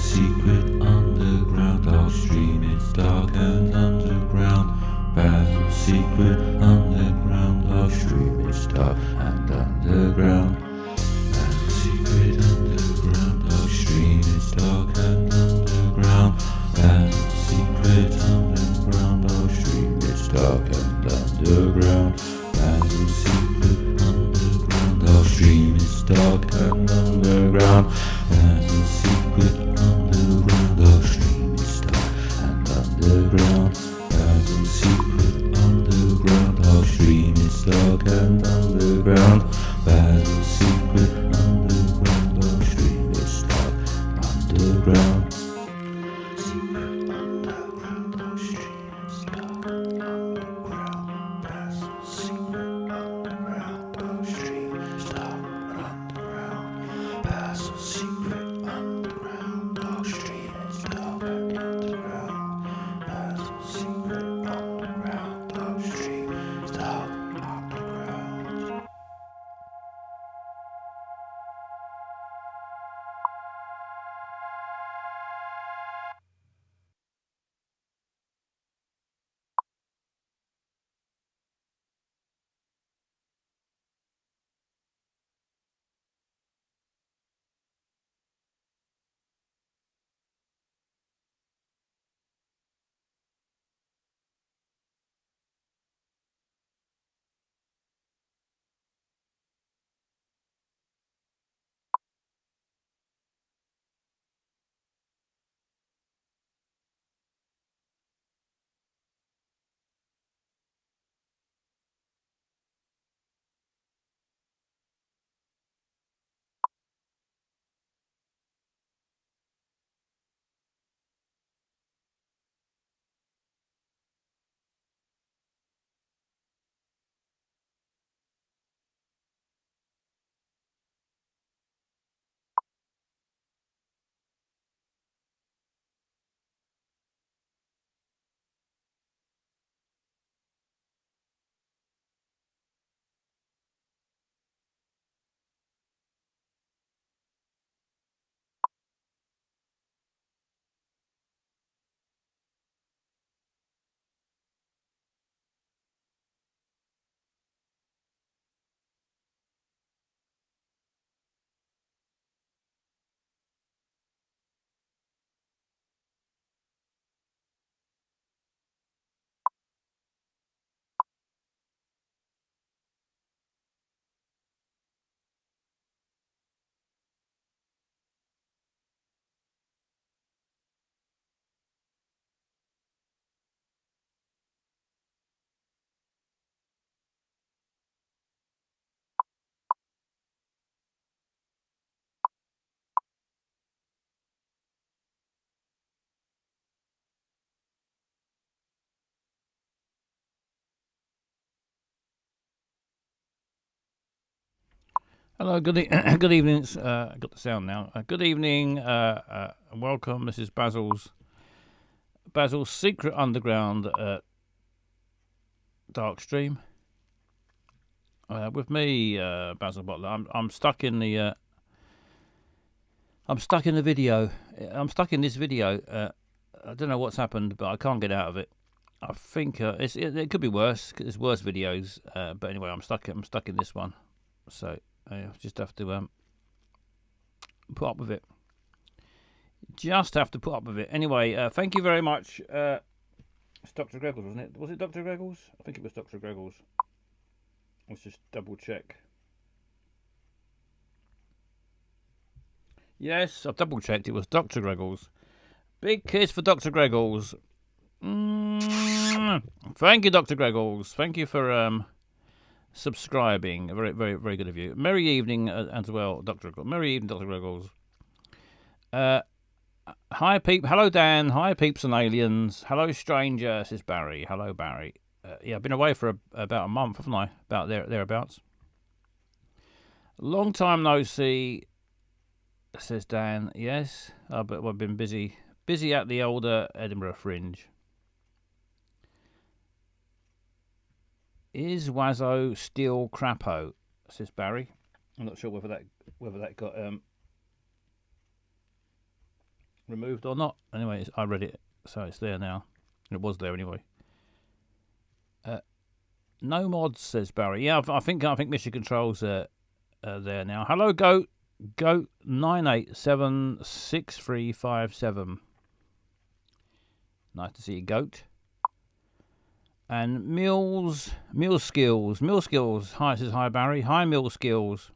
secret underground dark stream. It's dark and underground. Basil's secret underground dark stream. It's dark and underground. Basil's secret underground dark stream. It's dark and underground. Basil's secret underground dark stream. It's dark and underground. Basil's secret underground dark stream. It's dark and underground. Basil's secret underground dark stream. It's dark and underground. Basil's secret underground dark stream. It's dark and underground. Basil's secret underground dark stream. It's dark underground. Secret underground dark stream. It's dark underground. Basil's secret underground dark stream. It's dark underground. Basil's secret underground dark stream. It's dark underground. Basil's secret underground dark stream. It's dark underground. Hello, good evening. I got the sound now. Good evening, and welcome. This is Basil's secret underground dark stream. With me, Basil Butler. I'm stuck in the. I'm stuck in the video. I'm stuck in this video. I don't know what's happened, but I can't get out of it. I think it could be worse. There's worse videos, but anyway, I'm stuck in this one. So. I just have to put up with it. Just have to put up with it. Anyway, thank you very much. It's Dr. Greggles, wasn't it? Was it Dr. Greggles? I think it was Dr. Greggles. Let's just double check. Yes, I've double checked. It was Dr. Greggles. Big kiss for Dr. Greggles. Thank you, Dr. Greggles. Thank you for subscribing. Very, very, very good of you. Merry evening as well, Dr. Greggles. Merry evening, Dr. Greggles. Hi, peep. Hello, Dan. Hi, peeps and aliens. Hello, stranger, says Barry. Hello, Barry. Yeah, I've been away for about a month, haven't I? About thereabouts. Long time no see, says Dan. Yes, but I've been busy at the older Edinburgh Fringe. Is Wazzo still crapo? Says Barry. I'm not sure whether that got removed or not. Anyway, I read it, so it's there now. It was there anyway. No mods, says Barry. Yeah, I think Mission Control's there now. Hello, Goat 9876357. Nice to see you, Goat. And Mill Skills. Hi, says hi, Barry. Hi, Mill Skills.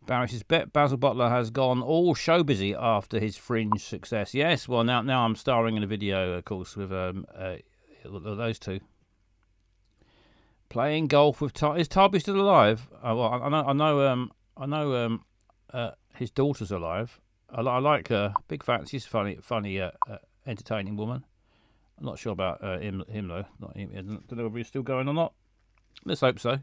Barry says, bet Basil Butler has gone all show busy after his Fringe success. Yes, well, now I'm starring in a video, of course, with those two. Playing golf with Is Tarby still alive? Well, I know. His daughter's alive. I like her. Big fan. She's funny, entertaining woman. I'm not sure about him though. Not him. I don't know if he's still going or not. Let's hope so.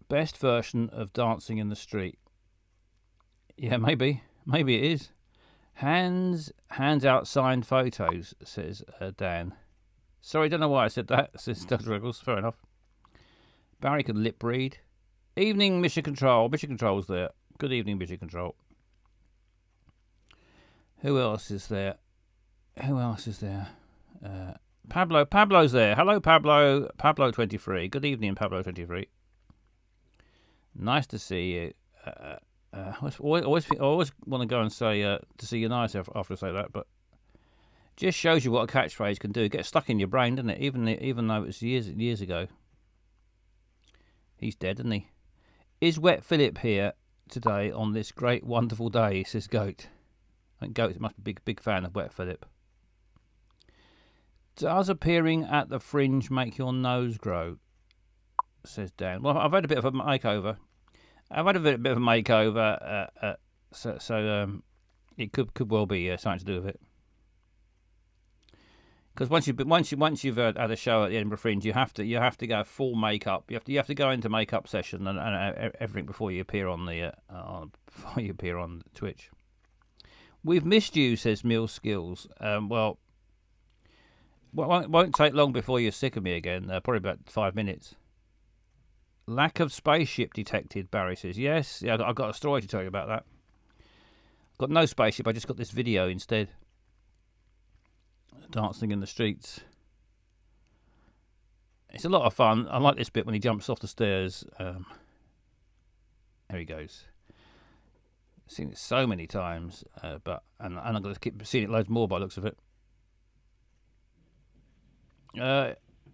Best version of Dancing in the Street. Yeah, maybe it is. Hands out signed photos, says Dan. Sorry, don't know why I said that, says Doug Ruggles. Fair enough. Barry can lip read. Evening, Mission Control. Mission Control's there. Good evening, Mission Control. Who else is there? Pablo's there. Hello, Pablo. Pablo23. Good evening, Pablo23. Nice to see you. I always want to go and say to see you nice after I say that, but just shows you what a catchphrase can do. It gets stuck in your brain, doesn't it? Even though it's years ago. He's dead, isn't he? Is Wet Philip here today on this great, wonderful day? Says Goat. I think Goat must be a big fan of Wet Philip. Does appearing at the Fringe make your nose grow? Says Dan. Well, I've had a bit of a makeover. So it could well be something to do with it. Because once you've had a show at the Edinburgh Fringe, you have to go full makeup. You have to go into makeup session and everything before you appear on Twitch. We've missed you, says Mill Skills. Well, won't take long before you're sick of me again. Probably about 5 minutes. Lack of spaceship detected, Barry says. Yes, yeah, I've got a story to tell you about that. I've got no spaceship, I just got this video instead. Dancing in the streets. It's a lot of fun. I like this bit when he jumps off the stairs. There he goes. I've seen it so many times, and I'm going to keep seeing it loads more by the looks of it.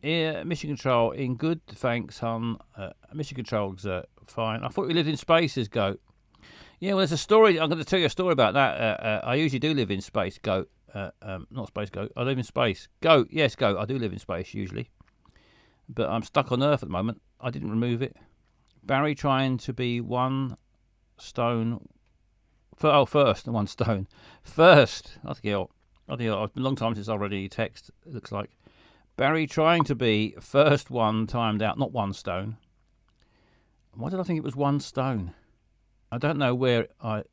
Yeah, Mission Control in good, thanks, hon. Mission Control's fine. I thought we lived in space, says Goat. Yeah, well, there's a story. I'm going to tell you a story about that. I usually do live in space, Goat. Not space, Goat. I live in space. Goat, yes, Goat. I do live in space usually, but I'm stuck on Earth at the moment. I didn't remove it. Barry trying to be one stone. First, one stone. First. I think it's been a long time since I read any text. It looks like. Barry trying to be first one timed out, not one stone. Why did I think it was one stone? I don't know where I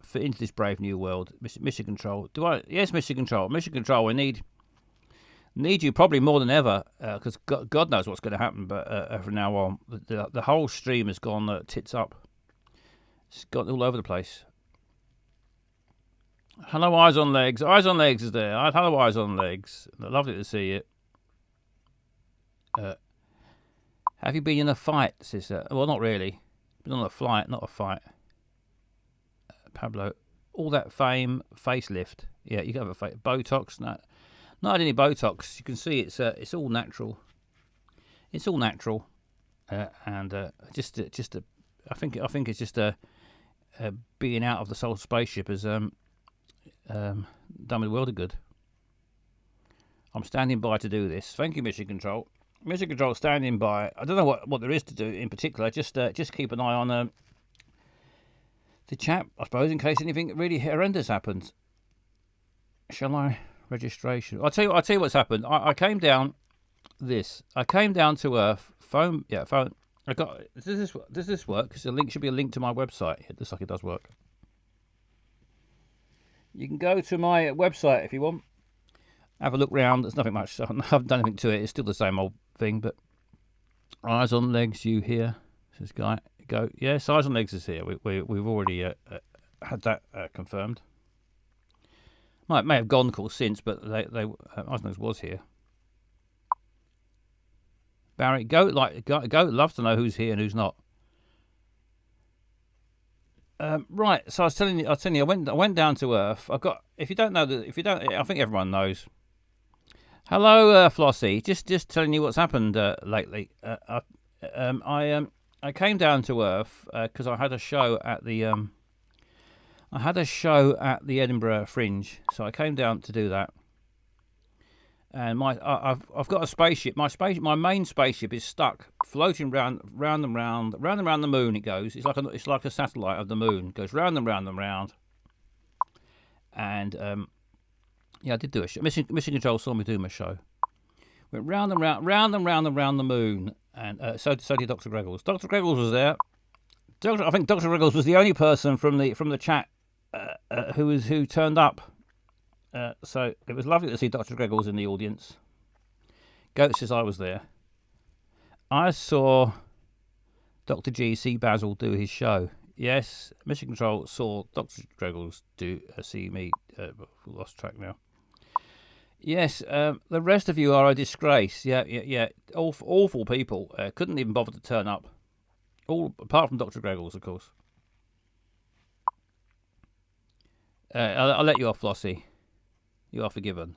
fit into this brave new world. Mission Control. Yes, Mission Control. Mission Control, we need you probably more than ever, because God knows what's going to happen, but from now on, the whole stream has gone tits up. It's gone all over the place. Hello, Eyes on Legs. Eyes on Legs is there. Hello, Eyes on Legs. Lovely to see you. Have you been in a fight, sister? Well, not really. Been on a flight, not a fight. Pablo, all that fame, facelift. Yeah, you can have a face. Botox, no, not had any Botox. You can see it's all natural. It's all natural, and I think it's just being out of the solar spaceship has done me the world of good. I'm standing by to do this. Thank you, Mission Control. Mission Control standing by. I don't know what there is to do in particular. Just keep an eye on the chat, I suppose, in case anything really horrendous happens. Shall I? Registration. I'll tell you what's happened. I came down to Earth. Phone. I got. Does this work? Because the link should be a link to my website. It looks like it does work. You can go to my website if you want. Have a look round. There's nothing much. I haven't done anything to it. It's still the same old thing. But Eyes on Legs, you here? Says Guy. Go. Yes, Eyes on Legs is here. We've already had that confirmed. May have gone, of course, since, but they Osnos was here. Barry, Goat loves to know who's here and who's not. Right, so I was telling you, I went down to Earth. I think everyone knows. Hello, Flossie. Just telling you what's happened lately. I came down to Earth because I had a show at the Edinburgh Fringe, so I came down to do that. And I've got a spaceship. My main spaceship is stuck, floating round and round the moon. It goes. It's like a satellite of the moon. It goes round and round and round. And I did do a show. Mission Control saw me do my show. Went round and round the moon. And so did Dr. Greggles. Dr. Greggles was there. I think Dr. Greggles was the only person from the chat who turned up. So it was lovely to see Dr. Greggles in the audience. Goat says I was there. I saw Dr. G see Basil do his show. Yes, Mission Control saw Dr. Greggles see me. Lost track now. Yes, the rest of you are a disgrace. Yeah. Awful people. Couldn't even bother to turn up. All apart from Dr. Greggles, of course. I'll let you off, Flossie. You are forgiven.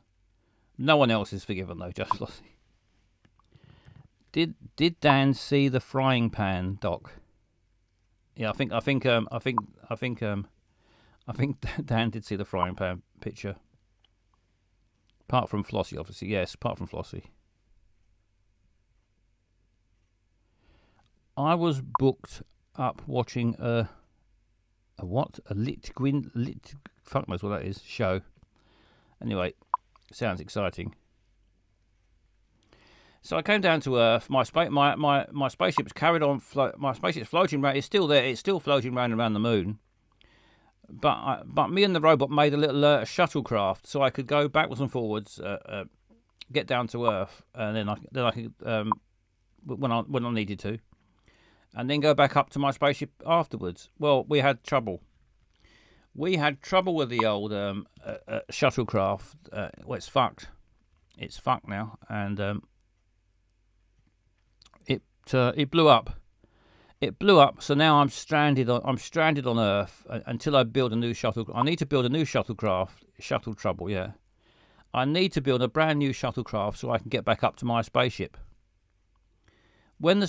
No one else is forgiven though, just Flossie. Did Dan see the frying pan, Doc? Yeah, I think Dan did see the frying pan picture. Apart from Flossie, obviously. Yes, apart from Flossie. I was booked up watching a fuck knows what that is, show. Anyway, sounds exciting. So I came down to Earth. My spaceship's carried on. My spaceship's floating around. It's still there. It's still floating round and around the moon. But me and the robot made a little shuttlecraft, so I could go backwards and forwards, get down to Earth, and then I could when I needed to, and then go back up to my spaceship afterwards. Well, we had trouble. We had trouble with the old shuttlecraft. Well, it's fucked. It's fucked now, and it blew up. It blew up, so now I'm stranded on Earth until I build a new shuttle. I need to build a new shuttlecraft. Shuttle trouble, yeah. I need to build a brand new shuttlecraft so I can get back up to my spaceship. When the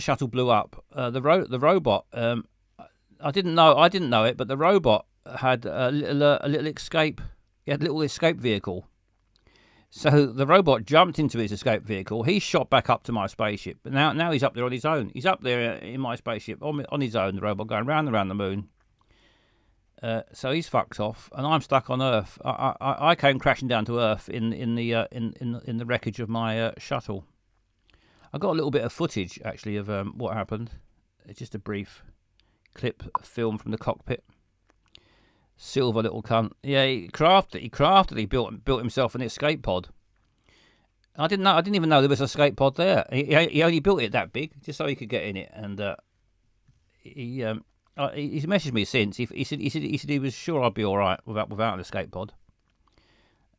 shuttle blew up, the robot. I didn't know it, but the robot had a little escape. He had a little escape vehicle. So the robot jumped into his escape vehicle. He shot back up to my spaceship. But now he's up there on his own. He's up there in my spaceship on his own. The robot going round and round the moon. So he's fucked off, and I'm stuck on Earth. I came crashing down to Earth in the wreckage of my shuttle. I got a little bit of footage actually of what happened. It's just a brief clip film from the cockpit. Silver little cunt. Yeah, he craftedly built himself an escape pod. I didn't even know there was an escape pod there. He only built it that big just so he could get in it. And he's messaged me since. He said he was sure I'd be all right without an escape pod.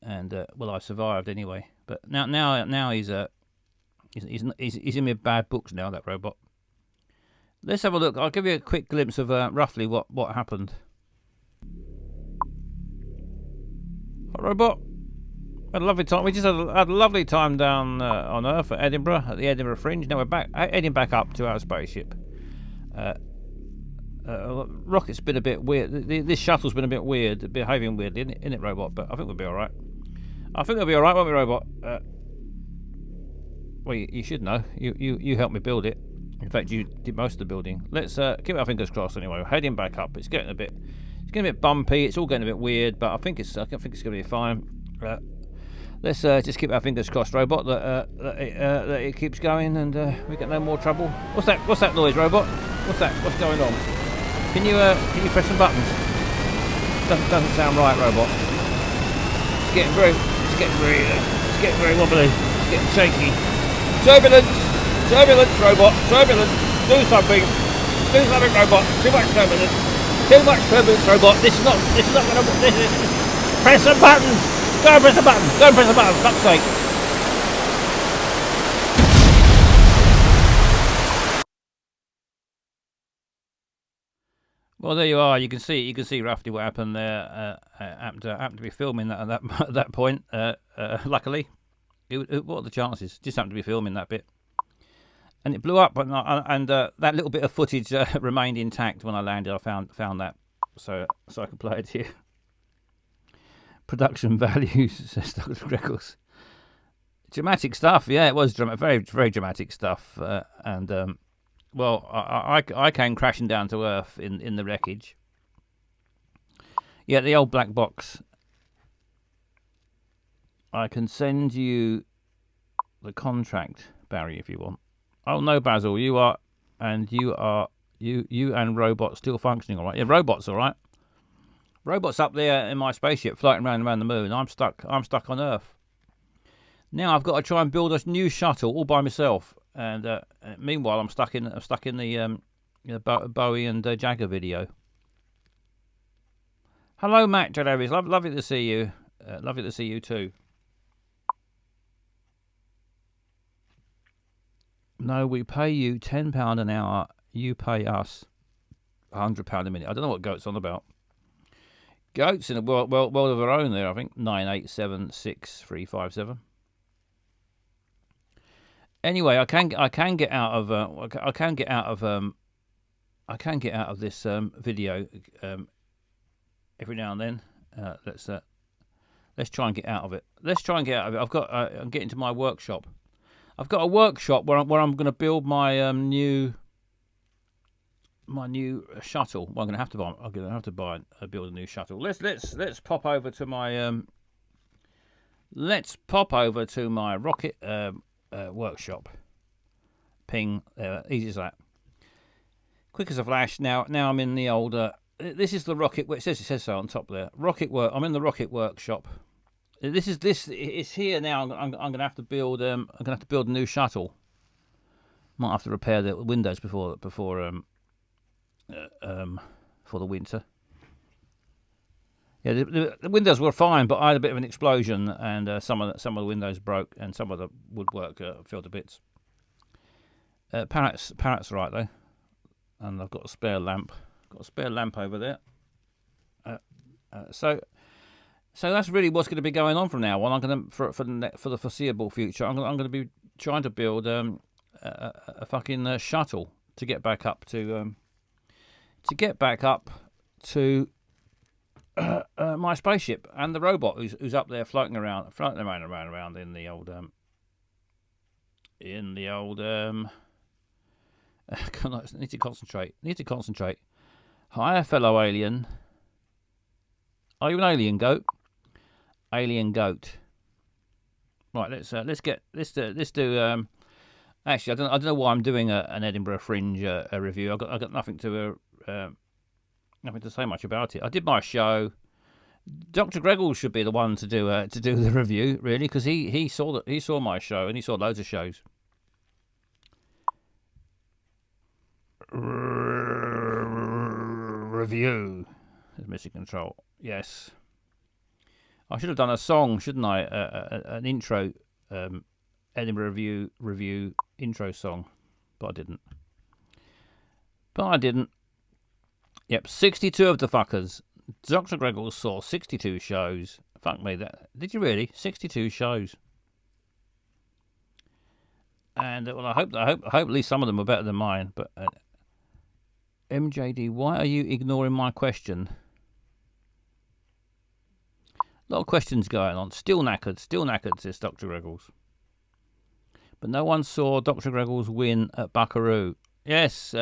And I survived anyway. But now he's in my bad books now. That robot. Let's have a look. I'll give you a quick glimpse of roughly what happened. Robot, had a lovely time. We just had a lovely time down on Earth at Edinburgh, at the Edinburgh Fringe. Now we're heading back up to our spaceship. Rocket's been a bit weird. This shuttle's been a bit weird, behaving weirdly, isn't it, robot? But I think we'll be all right. I think we'll be all right, won't we, robot? Well, you should know. You helped me build it. In fact, you did most of the building. Let's keep our fingers crossed anyway. We're heading back up. It's getting a bit bumpy. It's all getting a bit weird, but I think it's going to be fine. Let's just keep our fingers crossed, robot, that it keeps going and we get no more trouble. What's that noise, robot? What's that? What's going on? Can you press some buttons? Doesn't sound right, robot. It's getting very wobbly. It's getting shaky. Turbulence, robot. Turbulence. Do something, robot. Too much turbulence. Too much turbulence, robot. This is not going to. This is. Press the button. Go and press the button. Go and press the button. For fuck's sake. Well, there you are. You can see roughly what happened there. Happened to be filming that at that point. Luckily, what are the chances? Just happened to be filming that bit, and it blew up. And that little bit of footage remained intact when I landed. I found that, so I could play it here. Production values, says Dr. Greggles. Dramatic stuff. Yeah, it was very very dramatic stuff. Well, I came crashing down to earth in the wreckage. Yeah, the old black box. I can send you the contract, Barry, if you want. Oh no, Basil, you and Robot still functioning all right. Yeah, Robot's all right. Robot's up there in my spaceship floating around the moon. I'm stuck on Earth. Now I've got to try and build a new shuttle all by myself. And meanwhile, I'm stuck in the Bowie and Jagger video. Hello, Matt Jaleris. Lovely to see you. Lovely to see you too. No, we pay you £10 an hour. You pay us £100 a minute. I don't know what Goat's on about. Goat's in a world of their own there. I think 9876357. Anyway, I can get out of this video every now and then. Let's try and get out of it. I'm getting to my workshop. I've got a workshop where I'm going to build my new shuttle. Well, I'm going to have to build a new shuttle. Let's pop over to my rocket workshop. Ping, easy as that. Quick as a flash. Now I'm in the old. This is the rocket. It says so on top there. I'm in the rocket workshop. It's here now. I'm going to have to build. I'm going to have to build a new shuttle. Might have to repair the windows before the winter. Yeah, the windows were fine, but I had a bit of an explosion, and some of the windows broke, and some of the woodwork fell to bits. Parrot's right though, and I've got a spare lamp. Got a spare lamp over there. So that's really what's going to be going on from now on. I'm going to for the foreseeable future. I'm going to be trying to build a fucking shuttle to get back up to my spaceship, and the robot who's up there floating around in the old I need to concentrate. Hiya, fellow alien. Are you an alien, Goat? Alien Goat. Right, let's do. Actually, I don't know why I'm doing an Edinburgh Fringe review. I got nothing to say much about it. I did my show. Dr. Greggles should be the one to do the review, really, because he saw my show, and he saw loads of shows. Review is Mission Control. Yes, I should have done a song, shouldn't I? An intro, Edinburgh review intro song, but I didn't. Yep, 62 of the fuckers. Dr. Greggles saw 62 shows. Fuck me, did you really? 62 shows. And well, I hope at least some of them were better than mine. But MJD, why are you ignoring my question? A lot of questions going on. Still knackered, says Dr. Greggles. But no one saw Dr. Greggles win at Buckaroo. Yes,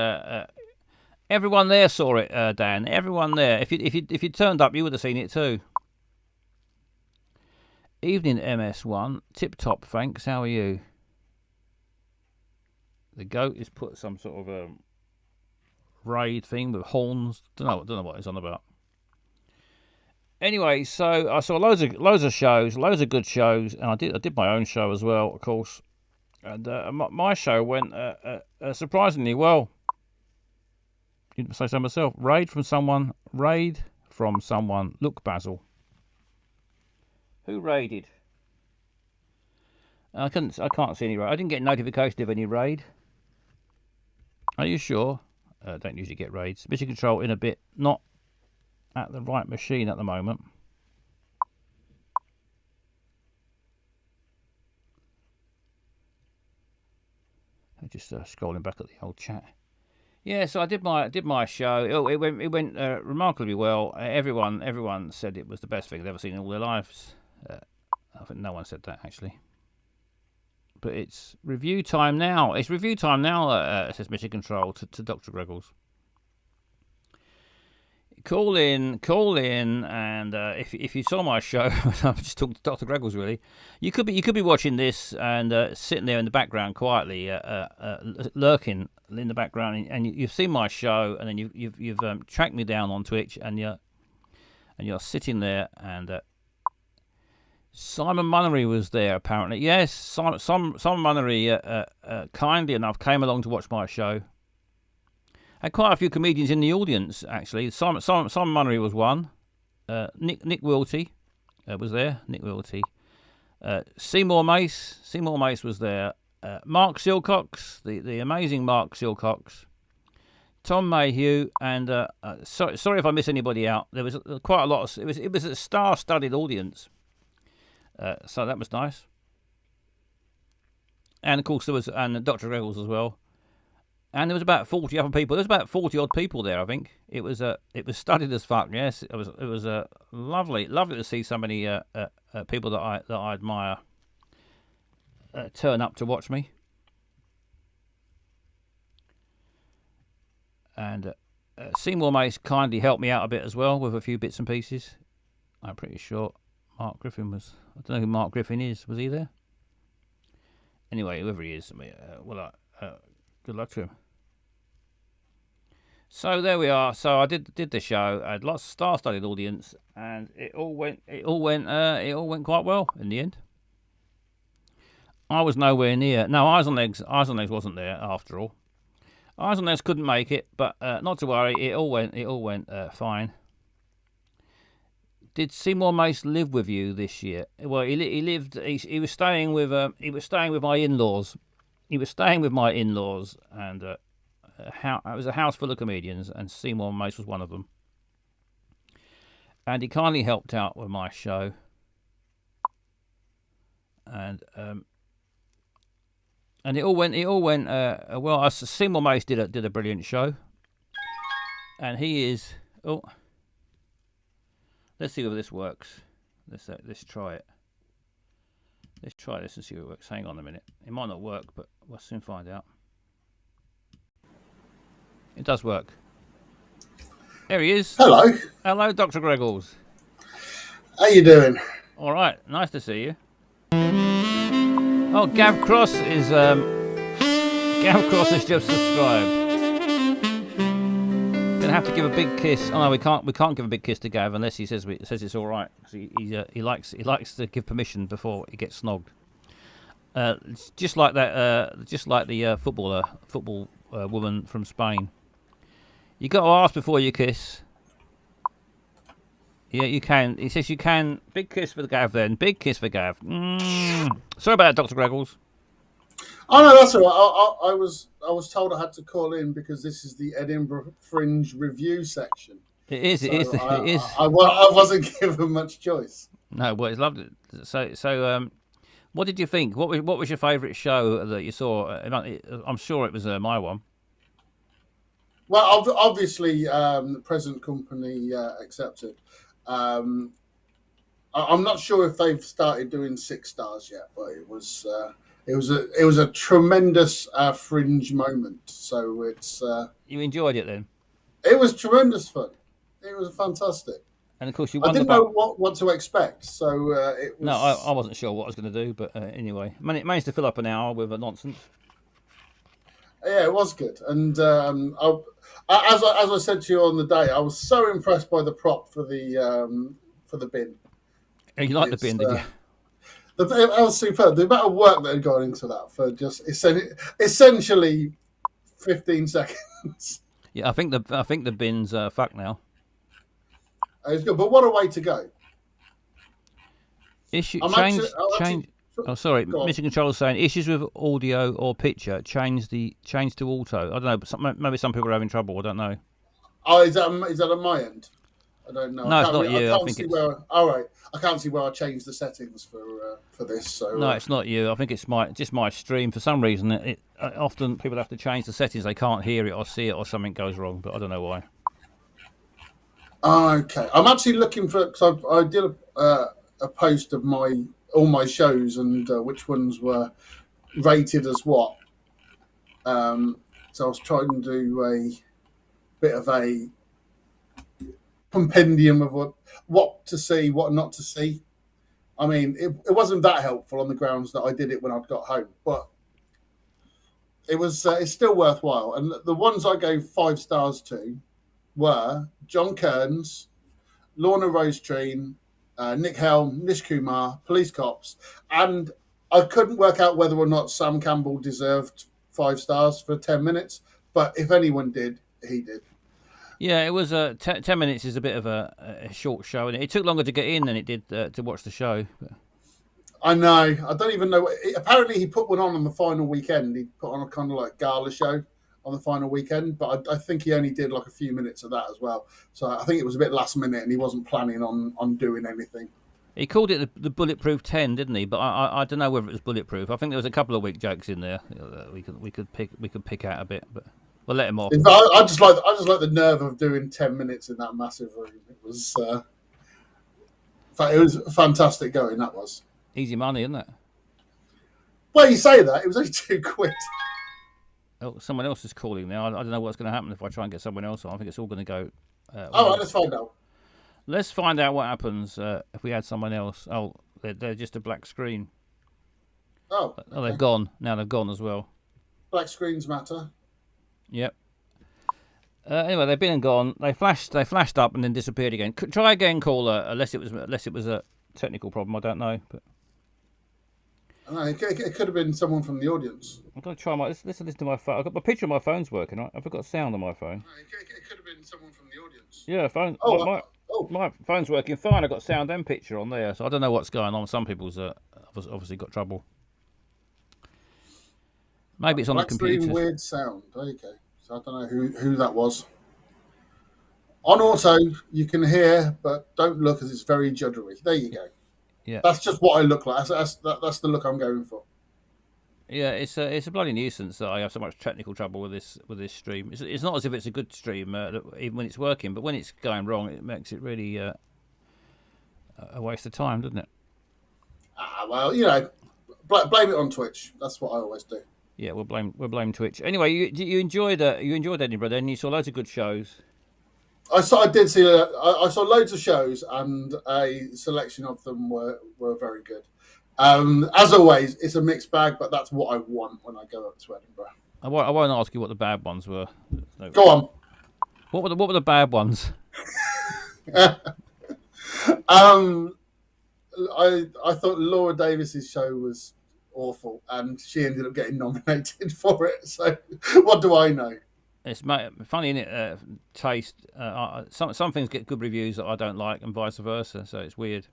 everyone there saw it, Dan. Everyone there. If you turned up, you would have seen it too. Evening, MS1. Tip top, thanks. How are you? The Goat is put some sort of raid thing with horns. Don't know what it's on about. Anyway, so I saw loads of shows, loads of good shows, and I did my own show as well, of course. And my show went surprisingly well. Didn't say so myself. Raid from someone. Raid from someone. Look, Basil. Who raided? I can't see any raid. I didn't get notification of any raid. Are you sure? Don't usually get raids. Mission control in a bit. Not at the right machine at the moment. I'm just scrolling back at the old chat. Yeah, so I did my show. It went remarkably well. Everyone said it was the best thing they've ever seen in all their lives. I think no one said that actually. But it's review time now. It's review time now, says Mission Control to Dr. Greggles. Call in, and if you saw my show, I'm just talking to Dr. Greggles really. You could be watching this and sitting there in the background quietly, lurking in the background, and you've seen my show, and then you've tracked me down on Twitch, and you're sitting there and. Simon Munnery was there, apparently. Yes, Simon Munnery, kindly enough, came along to watch my show. Had quite a few comedians in the audience, actually. Simon Munnery was one. Nick Wilty was there. Nick Wilty. Seymour Mace was there. Mark Silcox, the amazing Mark Silcox. Tom Mayhew, and sorry if I miss anybody out. There was quite a lot. It was a star-studded audience. So that was nice, and of course there was Dr. Greggles as well, and there was about 40 other people. There was about 40 odd people there, I think. It was studied as fuck. Yes, it was lovely to see so many people that I admire turn up to watch me, and Seymour Mace kindly helped me out a bit as well with a few bits and pieces. I'm pretty sure Mark Griffin was. I don't know who Mark Griffin is. Was he there? Anyway, whoever he is, good luck to him. So there we are. So I did the show. I had lots of star-studded audience, and it all went quite well in the end. I was nowhere near. No, Eyes on Legs wasn't there after all. Eyes on Legs couldn't make it, but not to worry. It all went fine. Did Seymour Mace live with you this year? Well, he was staying with my in-laws. He was staying with my in-laws, and it was a house full of comedians, and Seymour Mace was one of them. And he kindly helped out with my show. And it all went well. Seymour Mace did a brilliant show, and he is. Oh. Let's see if this works. Let's try it. Let's try this and see if it works. Hang on a minute. It might not work, but we'll soon find out. It does work. There he is. Hello. Hello, Dr. Greggles. How you doing? All right. Nice to see you. Oh, Gav Cross has just subscribed. Gonna have to give a big kiss. Oh no, we can't give a big kiss to Gav unless he says it's all right. He likes to give permission before he gets snogged. Just like that. Just like the football woman from Spain. You got to ask before you kiss. Yeah, you can. He says you can. Big kiss for the Gav then. Big kiss for Gav. Sorry about that, Dr. Greggles. Oh no, that's all right. I was told I had to call in because this is the Edinburgh Fringe review section. It is. I wasn't given much choice. No, well, it's lovely. So, what did you think? What was your favourite show that you saw? I'm sure it was my one. Well, obviously, the present company accepted. I'm not sure if they've started doing 6 stars yet, but it was a tremendous Fringe moment. So it's you enjoyed it then? It was tremendous fun. It was fantastic. And of course, I didn't know what to expect, so it was. No, I wasn't sure what I was going to do, but anyway, managed to fill up an hour with a nonsense. Yeah, it was good, and as I said to you on the day, I was so impressed by the prop for the bin. Oh, you liked the bin, did you? It was superb. The amount of work that had gone into that for just essentially 15 seconds. Yeah, I think the bin's fucked now. It's good, but what a way to go! Issue I'm actually, change I'm actually. change. Oh, sorry, Go on. Mission Control is saying issues with audio or picture. Change to auto. I don't know, but maybe some people are having trouble. I don't know. Oh, is that on my end? I don't know. No, it's not I you. I can't think see it's where. All right, I can't see where I changed the settings for this. So no, it's not you. I think it's my stream. For some reason, often people have to change the settings. They can't hear it or see it, or something goes wrong. But I don't know why. okay, I'm actually looking for because I did a post of all my shows and which ones were rated as what. So I was trying to do a bit of a compendium of what to see, what not to see. I mean, it wasn't that helpful on the grounds that I did it when I'd got home, but it's still worthwhile. And the ones I gave 5 stars to were John Kearns, Lorna Rosetreen, Nick Helm, Nish Kumar, Police Cops, and I couldn't work out whether or not Sam Campbell deserved 5 stars for 10 minutes, but if anyone did, he did. Yeah, it was 10 minutes is a bit of a short show, and it took longer to get in than it did to watch the show. But I know. I don't even know. Apparently, he put one on the final weekend. He put on a kind of like gala show on the final weekend, but I think he only did like a few minutes of that as well. So I think it was a bit last minute, and he wasn't planning on doing anything. he called it the Bulletproof 10, didn't he? But I don't know whether it was bulletproof. I think there was a couple of weak jokes in there that we could pick out a bit, but we'll let him off. I just like the nerve of doing 10 minutes in that massive room. It was fantastic going. That was Easy money, isn't it? well. You say that it was only £2. Oh, someone else is calling now. I don't know what's going to happen if I try and get someone else on. I think it's all going to go. All right, let's find out. Let's find out what happens if we add someone else. Oh, they're just a black screen. Oh, Oh, they've gone. Now they've gone as well. black screens matter. Yep. Anyway, they've been and gone. They flashed up and then disappeared again. Try again, caller. Unless it was a technical problem. I don't know. But I know, it could have been someone from the audience. I'm going to try listen to my phone. I've got my picture of my phone's working. Right? I've got sound on my phone. It could have been someone from the audience. Yeah, phone. Oh, My phone's working fine. I've got sound and picture on there, so I don't know what's going on. Some people's obviously got trouble. Maybe it's on the computer. Weird sound. Okay, so I don't know who that was. On auto, you can hear, but don't look as it's very juddery. There you go. Yeah, That's just what I look like. That's the look I'm going for. yeah. It's a bloody nuisance that I have so much technical trouble with this stream. It's not as if it's a good stream, even when it's working, but when it's going wrong, it makes it really a waste of time, doesn't it? Well, blame it on Twitch. That's what I always do. Yeah, we'll blame Twitch. Anyway, you enjoyed Edinburgh, then you saw loads of good shows. I saw loads of shows, and a selection of them were very good. As always, it's a mixed bag, but that's what I want when I go up to Edinburgh. I won't ask you what the bad ones were. No. Go on. What were the bad ones? I thought Laura Davis's show was awful, and she ended up getting nominated for it. So what do I know? It's funny, isn't it? Taste. Some things get good reviews that I don't like, and vice versa. So it's weird.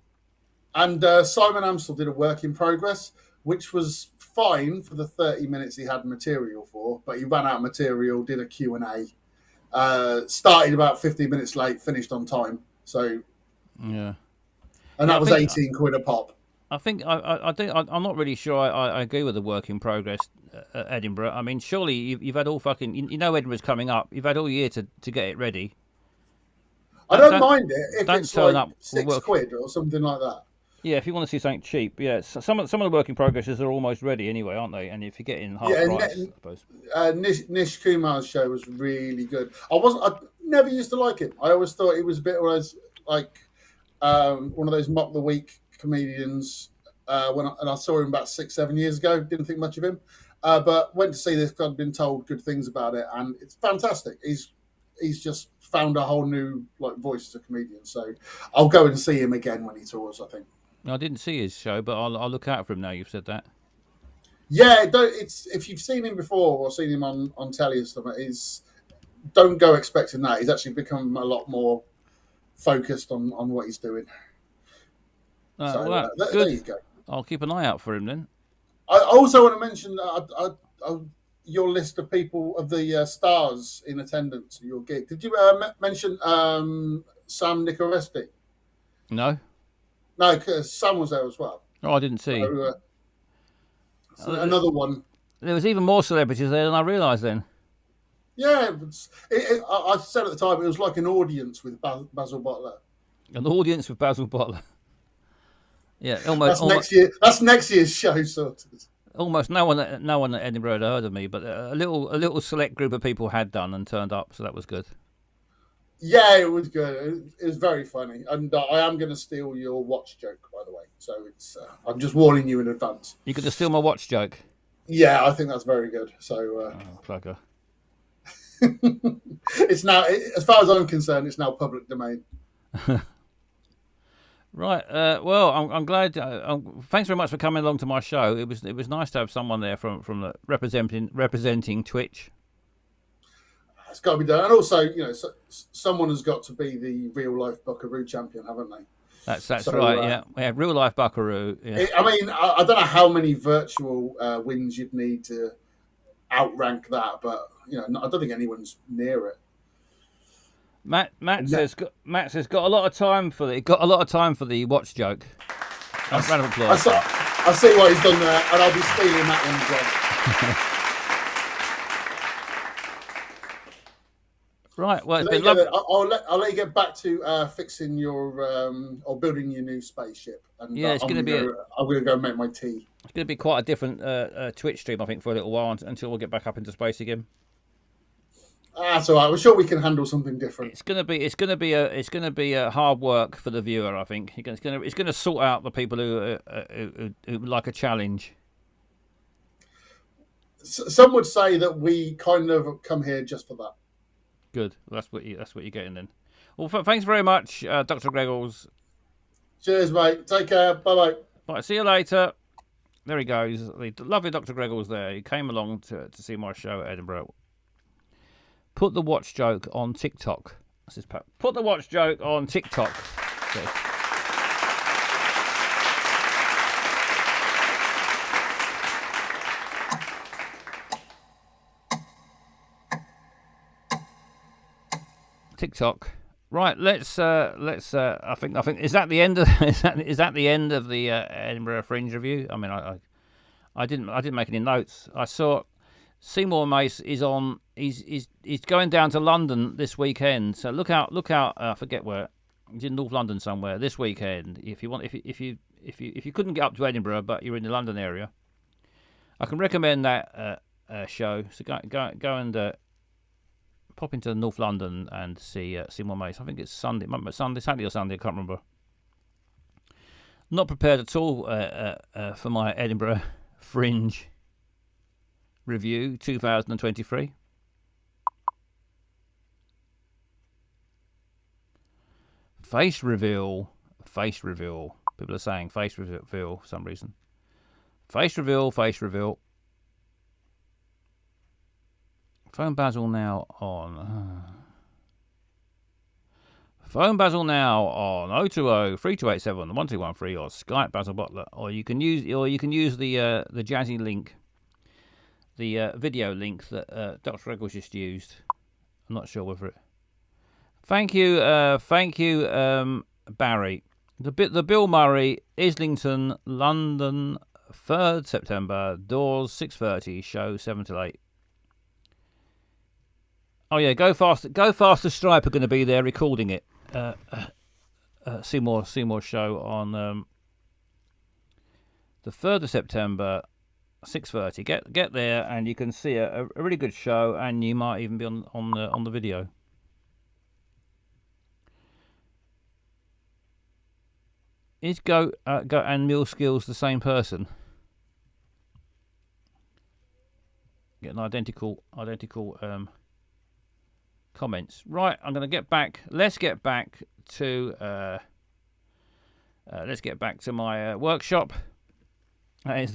And Simon Amstel did a work in progress, which was fine for the 30 minutes he had material for, but he ran out of material, did a Q&A, started about 15 minutes late, finished on time. So yeah, and that was 18 quid a pop. I think I'm not really sure I agree with the work in progress at Edinburgh. I mean, surely you've had all fucking Edinburgh's coming up. You've had all year to get it ready. I don't mind it if it's turn like up £6 or something like that. Yeah, if you want to see something cheap, yeah. Some of the work in progresses are almost ready anyway, aren't they? And if you get in half price, I suppose. Nish Kumar's show was really good. I never used to like him. I always thought he was a bit like one of those mock the week comedians. And I saw him about 6-7 years ago. Didn't think much of him, but went to see this. I'd been told good things about it, and it's fantastic. He's just found a whole new voice as a comedian. So I'll go and see him again when he tours, I think. I didn't see his show, but I'll look out for him now. You've said that. Yeah, it's if you've seen him before or seen him on telly or stuff, don't go expecting that. He's actually become a lot more focused on what he's doing. So Well, there good. you go. I'll keep an eye out for him then. I also want to mention your list of people of the stars in attendance at your gig. Did you mention Sam Nicoresti? No. No, 'cause Sam was there as well. Oh, I didn't see. So another one. There was even more celebrities there than I realised then. Yeah, I said at the time it was like an audience with Basil Butler. An audience with Basil Butler. Yeah, almost. That's next year's show sorted. Almost no one at Edinburgh had heard of me, but a little select group of people had done and turned up, so that was good. Yeah, it was good. It was very funny, and I am going to steal your watch joke, by the way. So it's I'm just warning you in advance. You could steal my watch joke. Yeah, I think that's very good. So plugger. It's now, as far as I'm concerned, it's now public domain. Right. Well, I'm glad. Thanks very much for coming along to my show. It was nice to have someone there from the representing Twitch. It's got to be done, and also, someone has got to be the real life Buckaroo champion, haven't they? That's right. Yeah, we have real life Buckaroo. Yeah. I don't know how many virtual wins you'd need to outrank that, but I don't think anyone's near it. Matt says got a lot of time for the watch joke. Round of applause. I see what he's done there, and I'll be stealing that one as well. Right. Well, it's been lovely. I'll let you get back to fixing your or building your new spaceship. And yeah, I'm going to go make my tea. It's going to be quite a different Twitch stream, I think, for a little while until we'll get back up into space again. That's all right. We're sure we can handle something different. It's going to be a hard work for the viewer. I think it's going to sort out the people who like a challenge. Some would say that we kind of come here just for that. Good. That's what you're getting then. Well, thanks very much, Dr. Greggles. Cheers, mate. Take care. Bye. Right. See you later. There he goes. The lovely Dr. Greggles there. He came along to see my show at Edinburgh. Put the watch joke on TikTok. This is put the watch joke on TikTok. Okay. TikTok. Right, let's. I think is that the end of is that the end of the Edinburgh Fringe review? I mean, I didn't make any notes. I saw Seymour Mace is on. He's going down to London this weekend. So look out. I forget where. He's in North London somewhere this weekend. If you couldn't get up to Edinburgh, but you're in the London area, I can recommend that show. So go and pop into North London and see Seymour Mace. I think it's Saturday or Sunday. I can't remember. Not prepared at all for my Edinburgh Fringe review 2023. Face reveal. People are saying face reveal for some reason. Face reveal. Phone Basil now on. Phone Basil now on 020-3287-1213 or Skype Basil Butler, or you can use the Jazzy link, the video link that Dr. Eggles just used. I'm not sure whether it. Thank you, Barry. The Bill Murray, Islington, London, 3rd September. Doors 6:30. Show 7 till 8. Oh yeah, Go Faster Stripe are going to be there recording it. Seymour show on the 3rd of September, 6:30. Get there and you can see a really good show, and you might even be on the video. Is Go and Mule Skills the same person? Get an identical comments. Right, I'm going to get back. Let's get back to my workshop. That is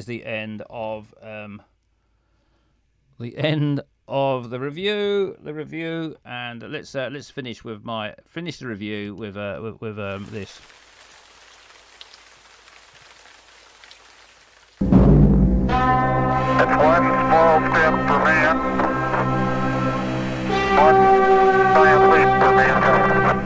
the end of of the review, and let's finish the review with this. It's one small step for man, one giant leap for mankind.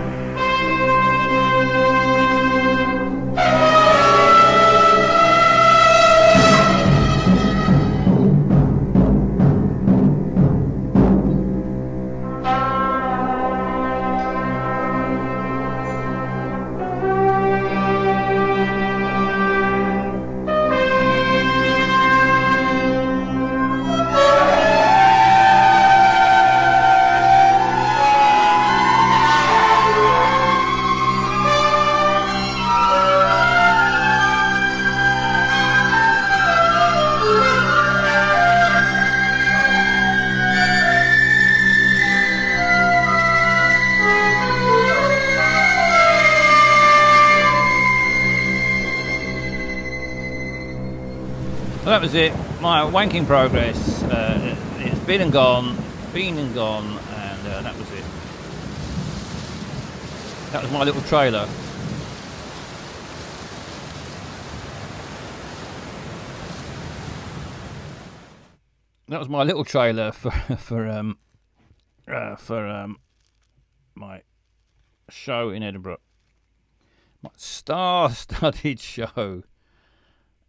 Well, that was it. My wanking progress. It's been and gone, and that was it. That was my little trailer. That was my little trailer for my show in Edinburgh. My star-studded show.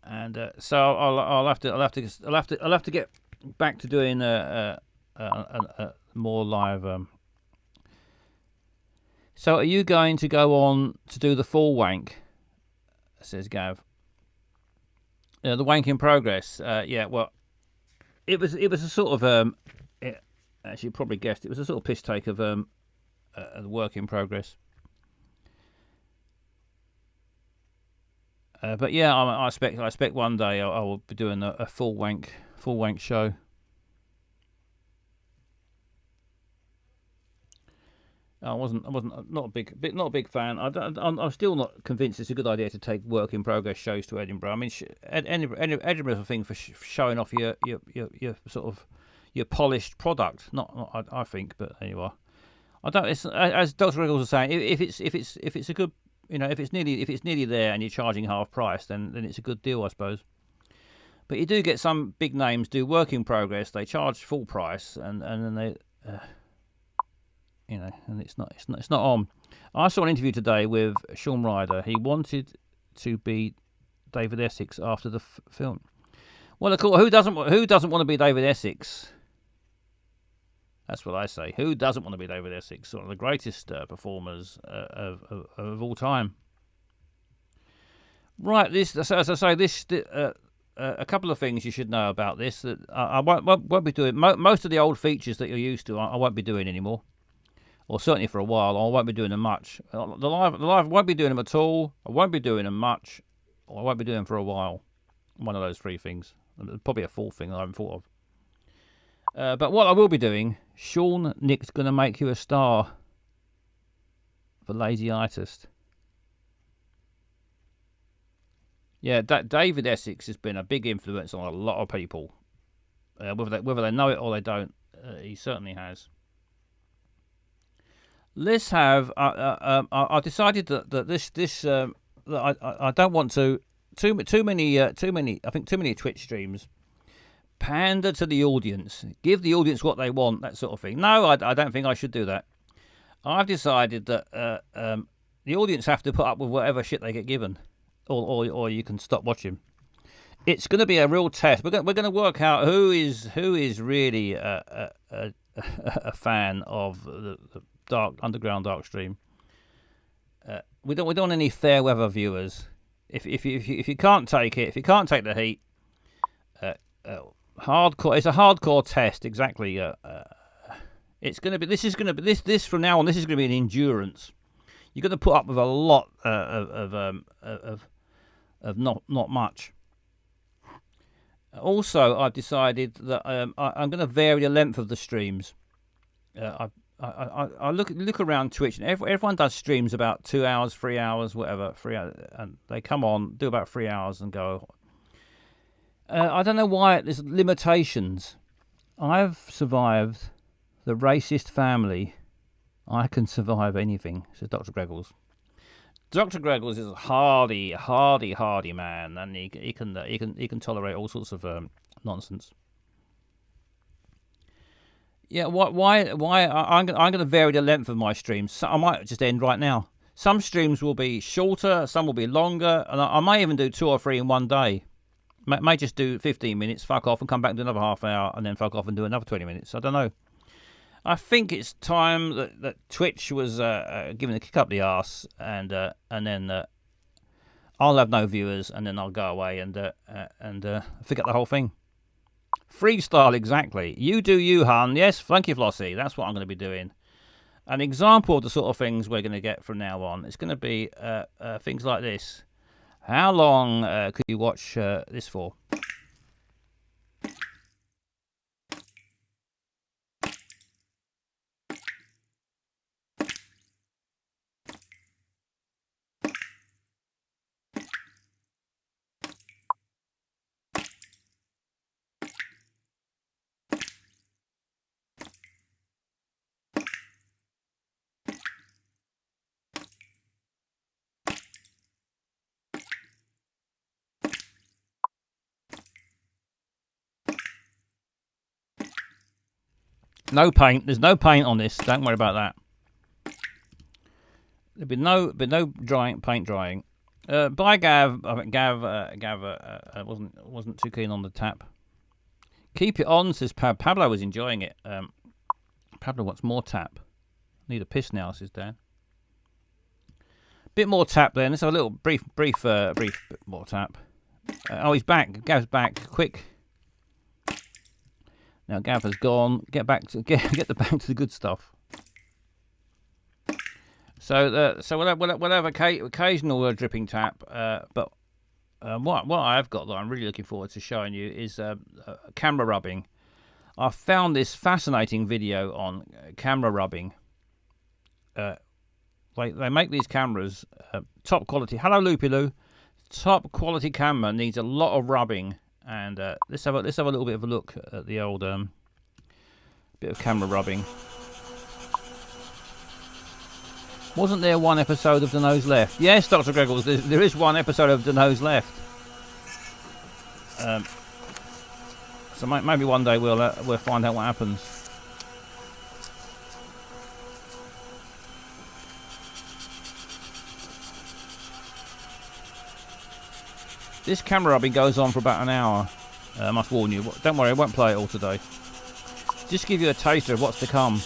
And so I'll have to get back to doing a more live. So are you going to go on to do the full wank? Says Gav. The wank in progress. Yeah. Well, it was a sort of as you probably guessed, it was a sort of piss take of the work in progress. But yeah, I expect one day I will be doing a full wank show. Not a big fan. I'm still not convinced it's a good idea to take work in progress shows to Edinburgh. I mean, Edinburgh's a thing for showing off your sort of your polished product. I think, but anyway, I don't. It's, as Dr. Riggles was saying, if it's a good, you know, if it's nearly there and you're charging half price, then it's a good deal, I suppose. But you do get some big names do work in progress. They charge full price, and then they, you know, and it's not on. I saw an interview today with Sean Ryder. He wanted to be David Essex after the film. Well, of course, who doesn't want to be David Essex? That's what I say. Who doesn't want to be David Essex? One of the greatest performers of all time. Right. As I say, a couple of things you should know about this. That I won't be doing most of the old features that you're used to. I won't be doing anymore, or certainly for a while. I won't be doing them much. The live I won't be doing them at all. I won't be doing them much, or I won't be doing them for a while. One of those three things. Probably a fourth thing I haven't thought of. But what I will be doing, Sean Nick's going to make you a star for Lazy Artist. Yeah, David Essex has been a big influence on a lot of people. Whether they know it or they don't, he certainly has. Let's have. I decided that this that I don't want too many. I think too many Twitch streams. Pander to the audience, give the audience what they want, that sort of thing. No, I don't think I should do that. I've decided that the audience have to put up with whatever shit they get given, or you can stop watching. It's going to be a real test. We're going to work out who is really a fan of the dark underground dark stream. We don't want any fair weather viewers. If you can't take it, if you can't take the heat. Hardcore. It's a hardcore test. Exactly. It's going to be. This is going to be. This from now on. This is going to be an endurance. You're going to put up with a lot of not much. Also, I've decided that I'm going to vary the length of the streams. I look around Twitch, and everyone does streams about 2 hours, 3 hours, whatever. 3 hours, and they come on, do about 3 hours, and go. I don't know why there's limitations. I've survived the racist family. I can survive anything, says Dr. Greggles. Dr. Greggles is a hardy man, and he can tolerate all sorts of nonsense. Yeah, why? I'm going to vary the length of my streams. So I might just end right now. Some streams will be shorter, some will be longer, and I may even do 2 or 3 in one day. May just do 15 minutes, fuck off, and come back and do another half hour, and then fuck off and do another 20 minutes. I don't know. I think it's time that Twitch was giving a kick up the arse, and then I'll have no viewers, and then I'll go away and forget the whole thing. Freestyle, exactly. You do you, hun. Yes, thank you, Flossie. That's what I'm going to be doing. An example of the sort of things we're going to get from now on. It's going to be things like this. How long could you watch this for? No paint. There's no paint on this. Don't worry about that. There'll be no paint drying. Bye, Gav. I think Gav wasn't too keen on the tap. Keep it on, says Pablo was enjoying it. Pablo wants more tap. Need a piss now, says Dan. Bit more tap then. Let's have a little brief bit more tap. Oh, he's back. Gav's back. Quick. Now Gav has gone. Get back to the good stuff. So we'll have occasional dripping tap. But what I've got that I'm really looking forward to showing you is camera rubbing. I found this fascinating video on camera rubbing. They make these cameras top quality. Hello, Loopy Loo. Top quality camera needs a lot of rubbing. And let's have a little bit of a look at the old bit of camera rubbing. Wasn't there one episode of The Nose Left? Yes, Dr. Greggles, there is one episode of The Nose Left. So maybe one day we'll find out what happens. This camera rubbing goes on for about an hour. I must warn you. Don't worry, I won't play it all today. Just give you a taster of what's to come.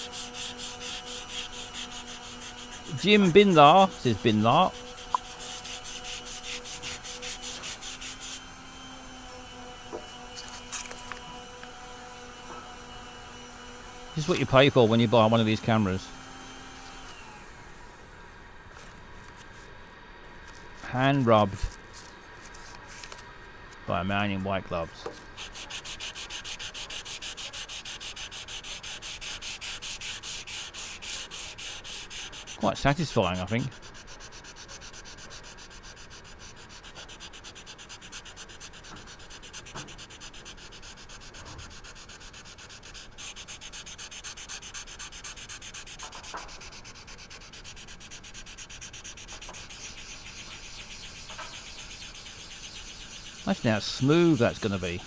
Jim Bindar says Bindar. This is what you pay for when you buy one of these cameras. Hand rubbed by a man in white gloves. Quite satisfying, I think. Imagine how smooth that's going to be.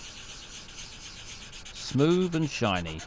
Smooth and shiny.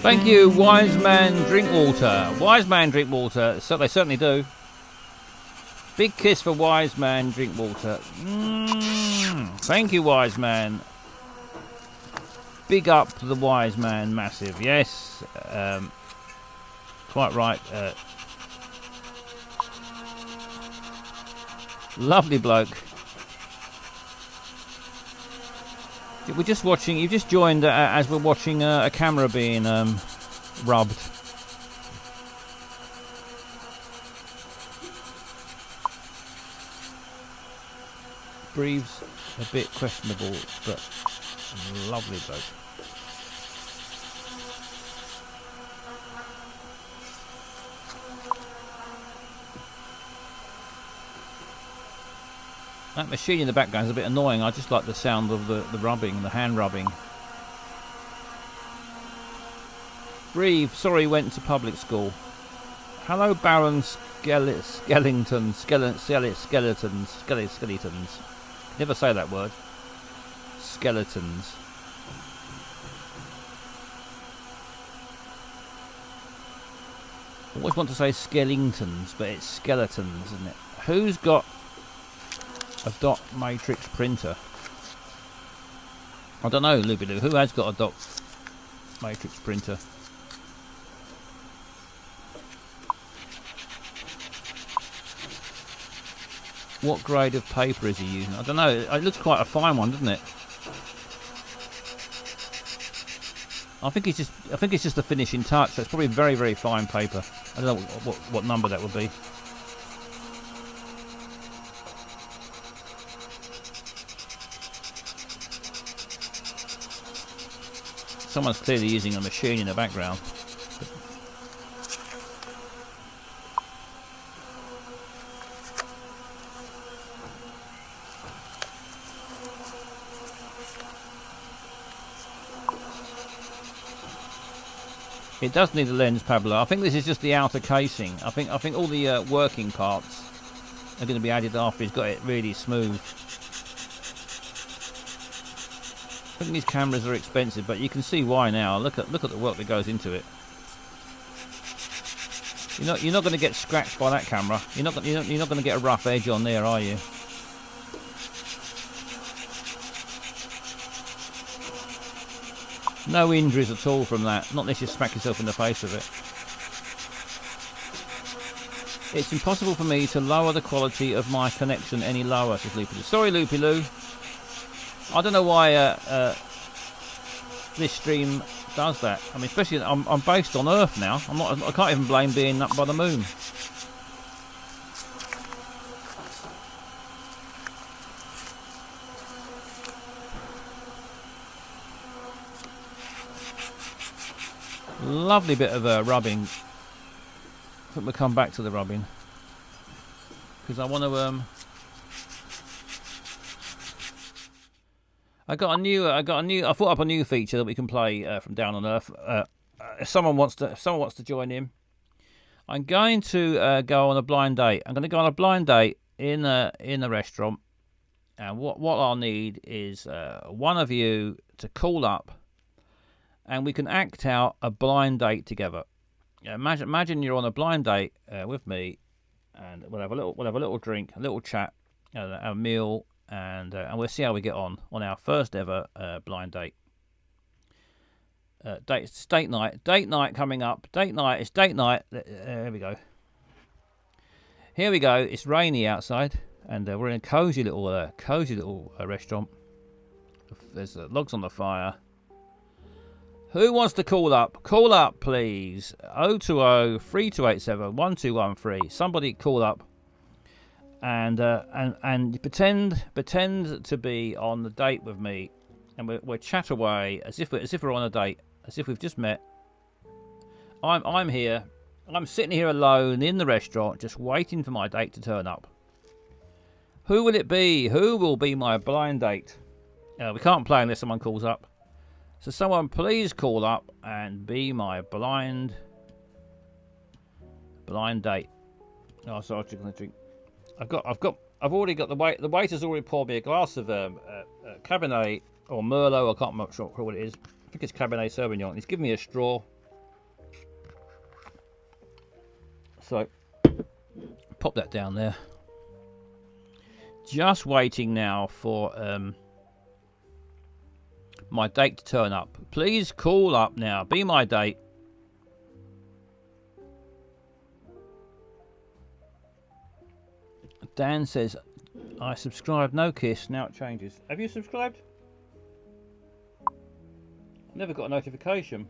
Thank you, Wise Man Drink Water. Wise Man Drink Water. So they certainly do. Big kiss for Wise Man Drink Water. Thank you, Wise Man. Big up the Wise Man, massive. Yes. Quite right. Lovely bloke. We're just watching. You've just joined as we're watching a camera being rubbed. breathes a bit questionable, but lovely bloke. That machine in the background is a bit annoying. I just like the sound of the rubbing, the hand rubbing. Breathe, sorry, went to public school. Hello, Baron Skeletons. Never say that word. Skeletons. I always want to say skeletons, but it's skeletons, isn't it? Who's got a dot matrix printer? I don't know, Loopy-Loo. Who has got a dot matrix printer? What grade of paper is he using? I don't know. It looks quite a fine one, doesn't it? I think it's just the finishing touch. So it's probably very, very fine paper. I don't know what number that would be. Someone's clearly using a machine in the background. It does need a lens, Pablo. I think this is just the outer casing. I think all the working parts are going to be added after he's got it really smooth. I think these cameras are expensive, but you can see why now. Look at the work that goes into it. You're not going to get scratched by that camera. You're not going to get a rough edge on there, are you? No injuries at all from that. Not unless you smack yourself in the face with it. It's impossible for me to lower the quality of my connection any lower, says Loopy-Loo. Sorry, Loopy-Loo. I don't know why this stream does that. I mean, especially I'm based on Earth now. I can't even blame being up by the moon. Lovely bit of rubbing. I think we'll come back to the rubbing because I want to. I thought up a new feature that we can play from Down on Earth. If someone wants to join in, I'm going to go on a blind date. I'm going to go on a blind date in a restaurant, and what I'll need is one of you to call up. And we can act out a blind date together. Imagine you're on a blind date with me, and we'll have a little drink, a little chat, a meal, and we'll see how we get on our first ever blind date. Date night coming up. It's date night. Here we go. It's rainy outside, and we're in a cozy little restaurant. There's logs on the fire. Who wants to call up? Call up, please. 020-3287-1213. Somebody call up and pretend to be on the date with me, and we'll chat away as if we're on a date, as if we've just met. I'm here. I'm sitting here alone in the restaurant, just waiting for my date to turn up. Who will it be? Who will be my blind date? We can't play unless someone calls up. So someone please call up and be my blind date. Oh, sorry, I'm going to drink. I've already got the waiter's already poured me a glass of Cabernet or Merlot. I can't remember what it is. I think it's Cabernet Sauvignon. He's given me a straw. So pop that down there. Just waiting now for my date to turn up. Please call up now. Be my date. Dan says, I subscribed. No kiss. Now it changes. Have you subscribed? Never got a notification.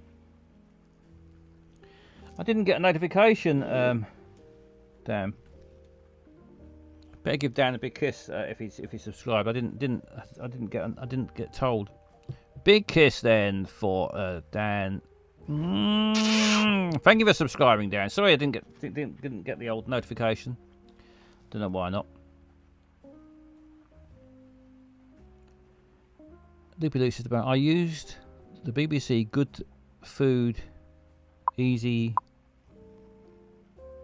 I didn't get a notification. Damn. Better give Dan a big kiss if he's subscribed. I didn't get told. Big kiss then for Dan. Thank you for subscribing, Dan. Sorry I didn't get the old notification. Don't know why not. Loopy Luce is about. I used the BBC Good Food Easy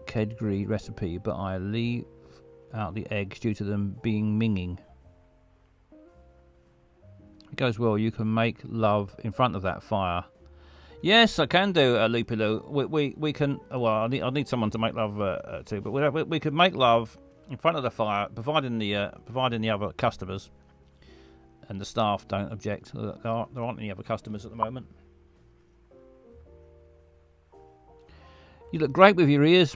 Kedgree recipe, but I leave out the eggs due to them being minging. It goes well. You can make love in front of that fire. Yes, I can do Loopy Loo. We can. Well, I need someone to make love to, but we could make love in front of the fire, providing the other customers and the staff don't object. There aren't any other customers at the moment. You look great with your ear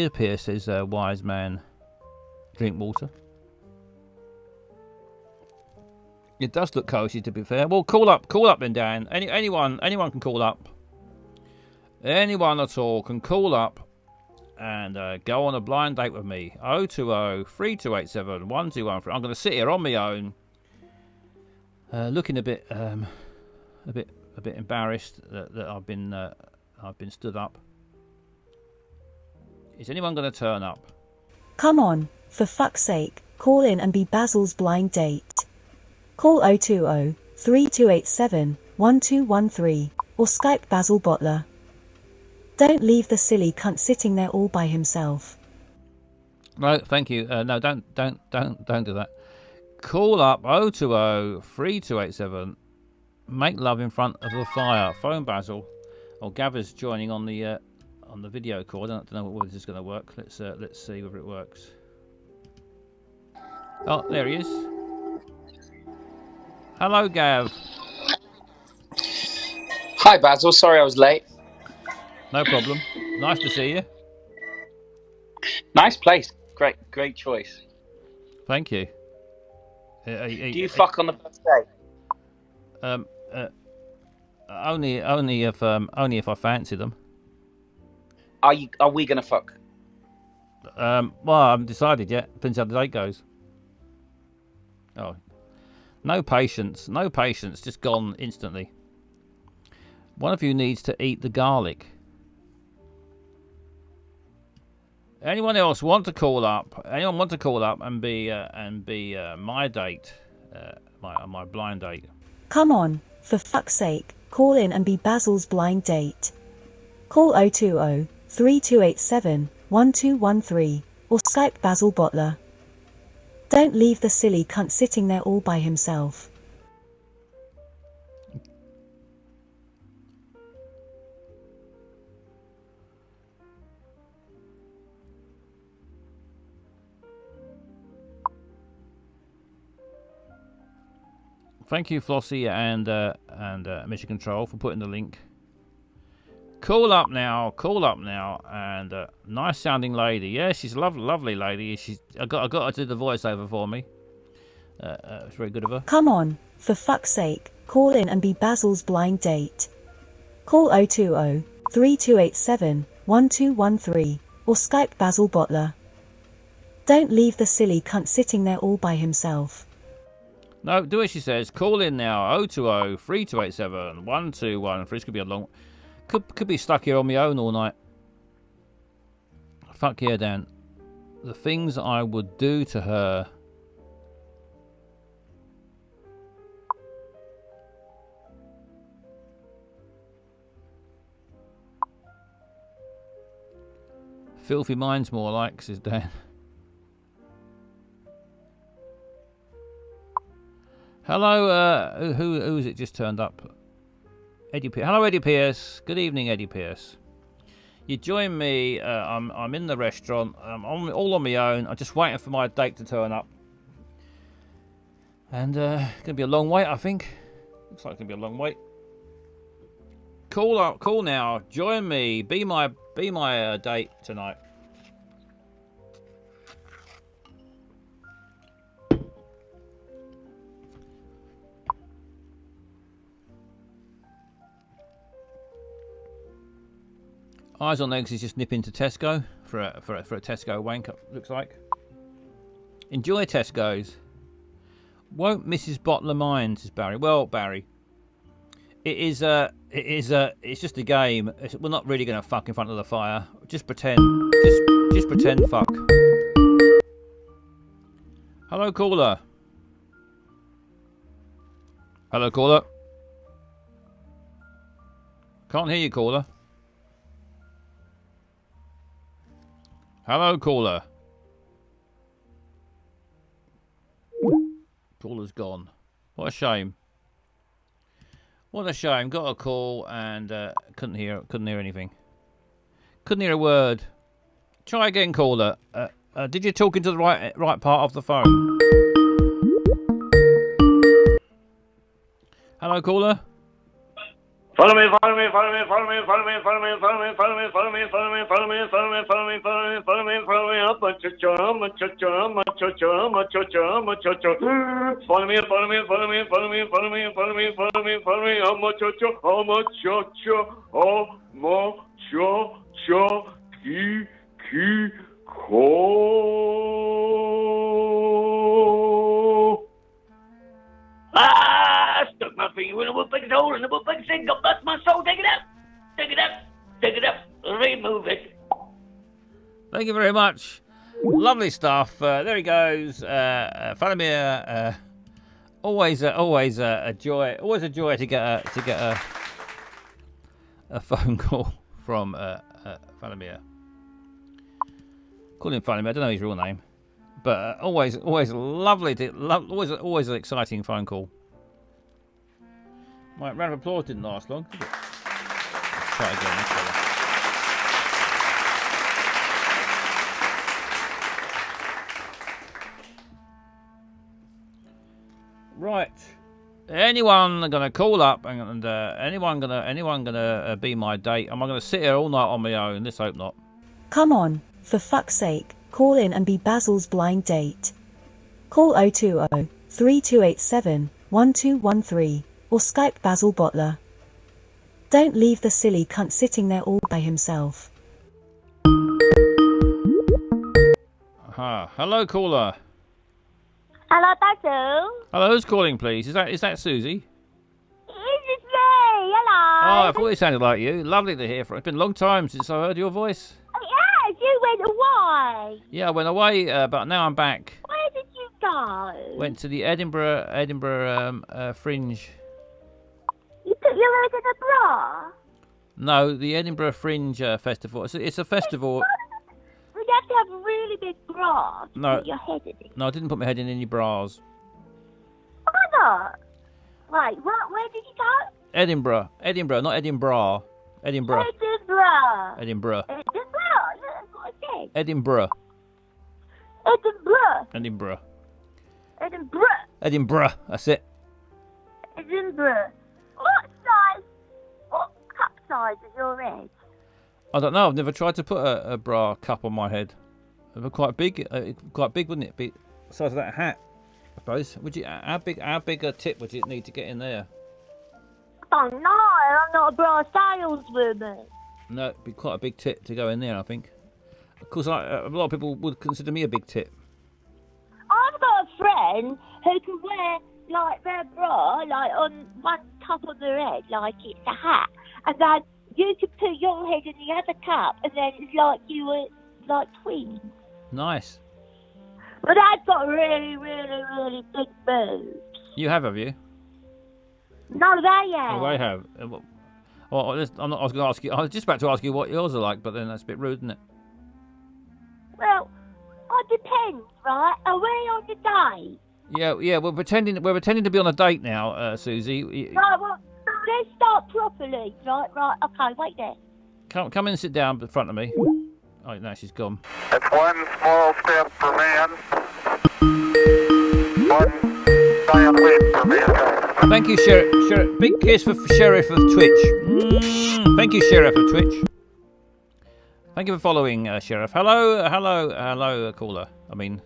pierced, says Wise Man. Drink water. It does look cosy, to be fair. Well, call up then, Dan. Anyone can call up. Anyone at all can call up and go on a blind date with me. 020-3287-1213. I'm going to sit here on my own, looking a bit embarrassed that I've been stood up. Is anyone going to turn up? Come on, for fuck's sake, call in and be Basil's blind date. Call 020-3287-1213 or Skype Basil Bottler. Don't leave the silly cunt sitting there all by himself. No, thank you. No, don't do that. Call up 020-3287. Make love in front of the fire. Phone Basil. Or Gav's joining on the video call. I don't know whether this is going to work. Let's see whether it works. Oh, there he is. Hello, Gav. Hi, Basil. Sorry I was late. No problem. Nice to see you. Nice place. Great choice. Thank you. Do you fuck on the first date? Only if I fancy them. Are we gonna fuck? Well, I haven't decided yet. Depends how the date goes. Oh, no patience. Just gone instantly. One of you needs to eat the garlic. Anyone else want to call up? Anyone want to call up and be my date, my blind date? Come on, for fuck's sake, call in and be Basil's blind date. Call 020-3287-1213 or Skype Basil Bottler. Don't leave the silly cunt sitting there all by himself. Thank you, Flossie and Mission Control for putting the link. Call up now, and nice sounding lady. Yeah, she's a lovely lady. I got her to do the voiceover for me. It's very good of her. Come on, for fuck's sake, call in and be Basil's blind date. Call 020-3287-1213 or Skype Basil Bottler. Don't leave the silly cunt sitting there all by himself. No, do as she says. Call in now. 020-3287-1213. This could be a long. Could be stuck here on my own all night. Fuck yeah, Dan. The things I would do to her. Filthy minds more like, says Dan. Hello, who is it just turned up? Eddie Pierce. Hello, Eddie Pierce. Good evening, Eddie Pierce. You join me. I'm in the restaurant. I'm all on my own. I'm just waiting for my date to turn up. And it's gonna be a long wait, I think. Looks like it's gonna be a long wait. Call now. Join me. Be my date tonight. Eyes on Eggs is just nipping to Tesco for a Tesco wank, looks like. Enjoy Tesco's. Won't Mrs. Bottler mind, says Barry. Well, Barry, it's just a game. We're not really going to fuck in front of the fire. Just pretend. Just pretend fuck. Hello, caller. Hello, caller. Can't hear you, caller. Hello, caller. Caller's gone. What a shame. What a shame. Got a call and couldn't hear anything. Couldn't hear a word. Try again, caller. Did you talk into the right part of the phone? Hello, caller. Follow me, follow me, follow me, follow me, follow me, follow me, follow me, follow me, follow me, follow me, follow me, follow me, follow me, follow me, follow me, follow me, up a cha-cha, I'm a cha-cha, I'm a cha-cha, I'm a cha-cha, I'm a cha-cha. Follow me, follow me, follow me, follow me, follow me, follow me, follow me, follow me, I'm a cha-cha, I'm a cha-cha, I'm a cha-cha, ko. Stuck my finger in a woodpecker's hole and the woodpecker said, God bless my soul, take it up, take it up, take it up, remove it. Thank you very much. Lovely stuff. There he goes. Falamir, always a joy. Always a joy to get a phone call from Falamir. Call him Falamir. I don't know his real name, but always lovely to always an exciting phone call. My round of applause didn't last long, did it? Let's try again. Right. Anyone gonna call up and anyone gonna be my date? Am I gonna sit here all night on my own? Let's hope not. Come on, for fuck's sake, call in and be Basil's blind date. Call 020 3287 1213 or Skype Basil Bottler. Don't leave the silly cunt sitting there all by himself. Hello, caller. Hello, Basil. Hello, who's calling, please? Is that Susie? It's me. Hello. Oh, I thought it sounded like you. Lovely to hear from. It's been a long time since I heard your voice. Yes, you went away. Yeah, I went away, but now I'm back. Where did you go? Went to the Edinburgh Fringe. You put your head in a bra? No, the Edinburgh Fringe Festival. It's a festival. You'd have to have a really big bra to No. put your head in it. No, I didn't put my head in any bras. Why not? Wait, what? Where did you go? Edinburgh, not Edinburgh. Edinburgh. Edinburgh. Edinburgh. Edinburgh. That's what I said. Edinburgh. Edinburgh. Edinburgh. Edinburgh. Edinburgh. That's it. Edinburgh. What cup size is your head? I don't know. I've never tried to put a bra cup on my head. They're quite big. Wouldn't it? Be the size of that hat, I suppose. Would you? How big a tip would you need to get in there? I don't know. I'm not a bra saleswoman. No, it'd be quite a big tip to go in there, I think. Of course, a lot of people would consider me a big tip. I've got a friend who can wear like their bra like on one cup of their head, like it's a hat, and then you could put your head in the other cup, and then it's like you were like twins. Nice. But I've got really, really, really big boobs. You have you? No, they have. Oh, I have. Well, I was going to ask you. I was just about to ask you what yours are like, but then that's a bit rude, isn't it? Well, it depends, right? Are we on the date? Yeah. We're pretending to be on a date now, Susie. Right. Well, let's start properly. Right. Okay. Wait there. Come in and sit down in front of me. Oh, no, she's gone. It's one small step for man, one giant leap for mankind. Thank you, Sheriff. Big kiss for Sheriff of Twitch. Thank you, Sheriff of Twitch. Thank you for following, Sheriff. Hello, caller. I mean...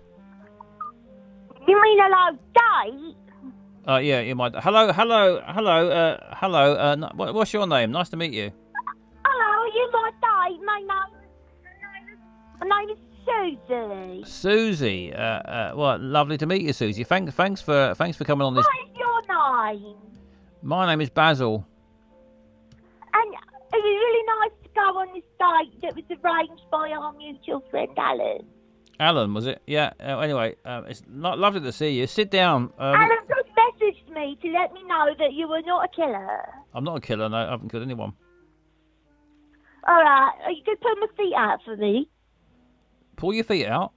You mean hello, date? Yeah, you might... Hello. What's your name? Nice to meet you. Hello, are you my date? My name is Susie. Susie. Well, lovely to meet you, Susie. Thanks for coming on this. What is your name? My name is Basil. And are you really nice to go on this date that was arranged by our mutual friend Alan? Alan, was it? Yeah. Anyway, it's lovely to see you. Sit down. Alan just messaged me to let me know that you were not a killer. I'm not a killer. No, I haven't killed anyone. All right. Are you going to pull my feet out for me? Pull your feet out.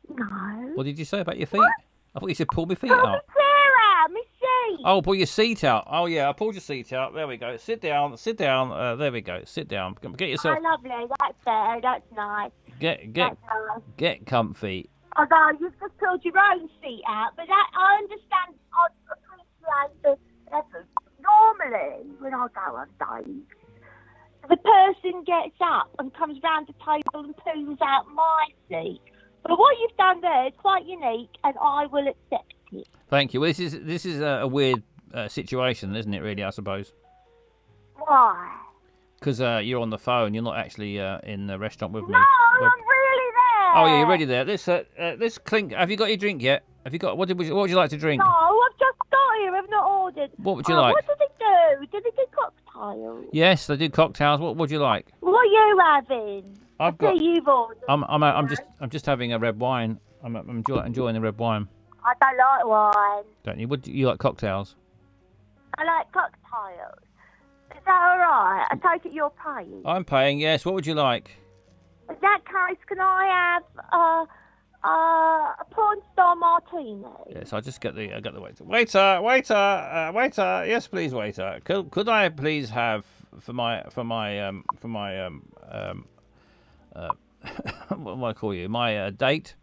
No. What did you say about your feet? What? I thought you said pull my feet Pull out. my chair out, my seat. Oh, pull your seat out. Oh, yeah, I pulled your seat out. There we go. Sit down. Sit down. There we go. Sit down. Get yourself. Oh, lovely. That's fair. That's nice. That's nice. Get comfy. Although you've just pulled your own seat out, but that I understand. I appreciate the effort. Normally, when I go on dates, the person gets up and comes round the table and pulls out my seat. But what you've done there is quite unique, and I will accept it. Thank you. Well, this is a weird situation, isn't it? Really, I suppose. Why? Because you're on the phone. You're not actually in the restaurant with me. No, I'm really there. Oh, yeah, you're ready there. This clink. Have you got your drink yet? Have you got what would you like to drink? No, I've just got here. I've not ordered. What would you like? What do they do? Do they do cocktails? Yes, they do cocktails. What would you like? What are you having? I've got. You've ordered. I'm just having a red wine. I'm enjoying the red wine. I don't like wine. Don't you? Would you like cocktails? I like cocktails. Is that all right? I take it you're paying. I'm paying. Yes. What would you like? In that case, can I have a porn star martini? Yes, I just get the waiter. Waiter. Yes, please, waiter. Could I please have for my what do I call you? My date.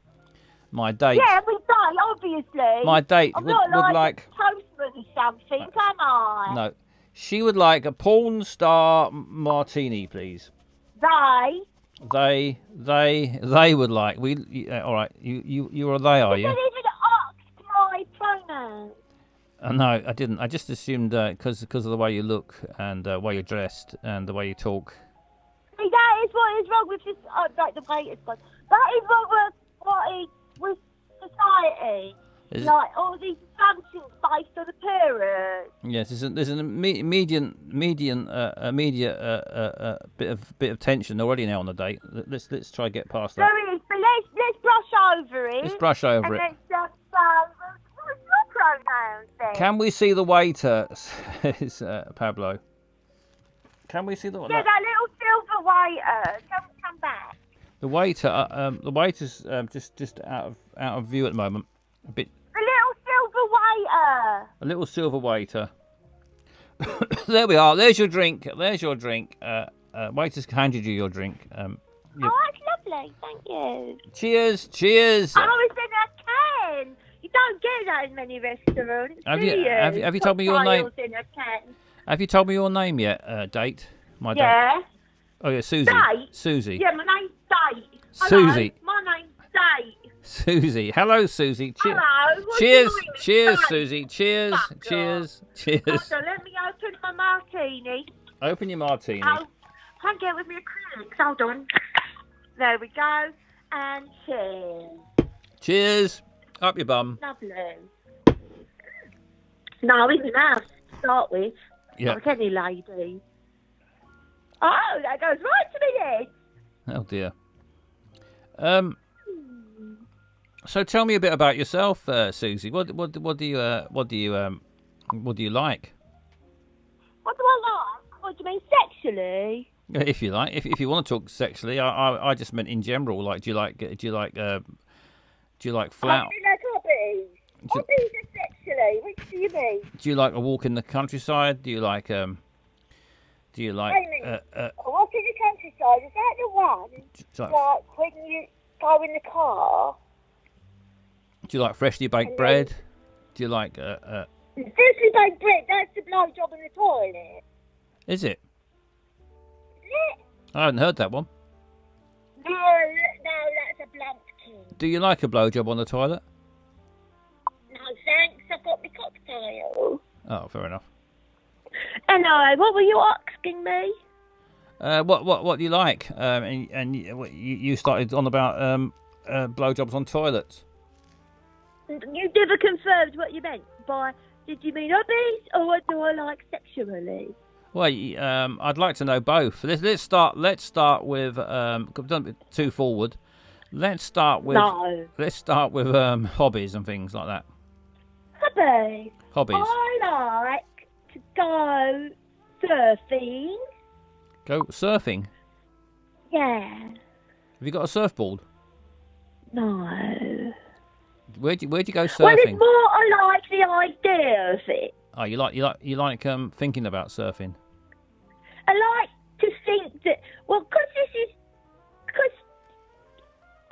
My date. Yeah, we date, obviously. My date I'm would not like postman or something, am I? No, she would like a porn star martini, please. They would like. All right. You are they, are you? You didn't even ask my pronouns. No, I didn't. I just assumed because of the way you look and the way you're dressed and the way you talk. See, that is what is wrong with this. Like the way it's gone. That is what is with society. Like all these assumptions based on appearance. Yes, there's an immediate bit of tension already now on the date. Let's try to get past that. There is, but let's brush over it. Let's brush over it. Let's just what's your pronouns then? Can we see the waiter? Says Pablo. Can we see the? Yeah, that little silver waiter. Come back. The waiter's just out of view at the moment. A bit. The little silver waiter. A little silver waiter. There we are. There's your drink. Waiter's handed you your drink. Oh, that's lovely. Thank you. Cheers. Oh, it's in a can. You don't get that in many restaurants, Have do you? you? Have you told me your name? In a can. Have you told me your name yet, Date? My date. Yeah. Oh yeah, Susie. Date? Susie. Yeah, my name's Date. Susie. Hello, my name's Date. Susie. Hello, Susie. Hello. Cheers. What are you doing? Cheers, Date. Susie. Cheers. Fuck Cheers. off. Cheers. Hold on, let me open my martini. Open your martini. Oh, can't get with me acrylics. Hold on. There we go. And cheers. Cheers. Up your bum. Lovely. No, in the mouth to start with. Yeah. Like any lady. Oh, that goes right to my head. Oh dear. So tell me a bit about yourself, Susie. What do you like? What do I like? What do you mean sexually? If you like, if you want to talk sexually, I just meant in general. Like, do you like flout? Hobbies. Hobbies are sexually. Which do you mean? Do you like a walk in the countryside? Do you like Wait a minute. uh, A walk in the countryside, is that the one? Like when you go in the car? Do you like freshly baked bread? Do you like Freshly baked bread, that's the blowjob in the toilet. Is it? Isn't it? I haven't heard that one. No, that's a blumpkin. Do you like a blowjob on the toilet? No, thanks, I've got my cocktail. Oh, fair enough. Anyway, what were you asking me? What do you like? And you started on about blowjobs on toilets. You never confirmed what you meant by. Did you mean hobbies or what do I like sexually? Well, I'd like to know both. Let's start with don't be too forward. Let's start with hobbies and things like that. Hobbies. Hobbies. I like to go surfing. Go surfing. Yeah. Have you got a surfboard? No. Where'd you go surfing? Well, it's more I like the idea of it. Oh, you like thinking about surfing. I like to think that because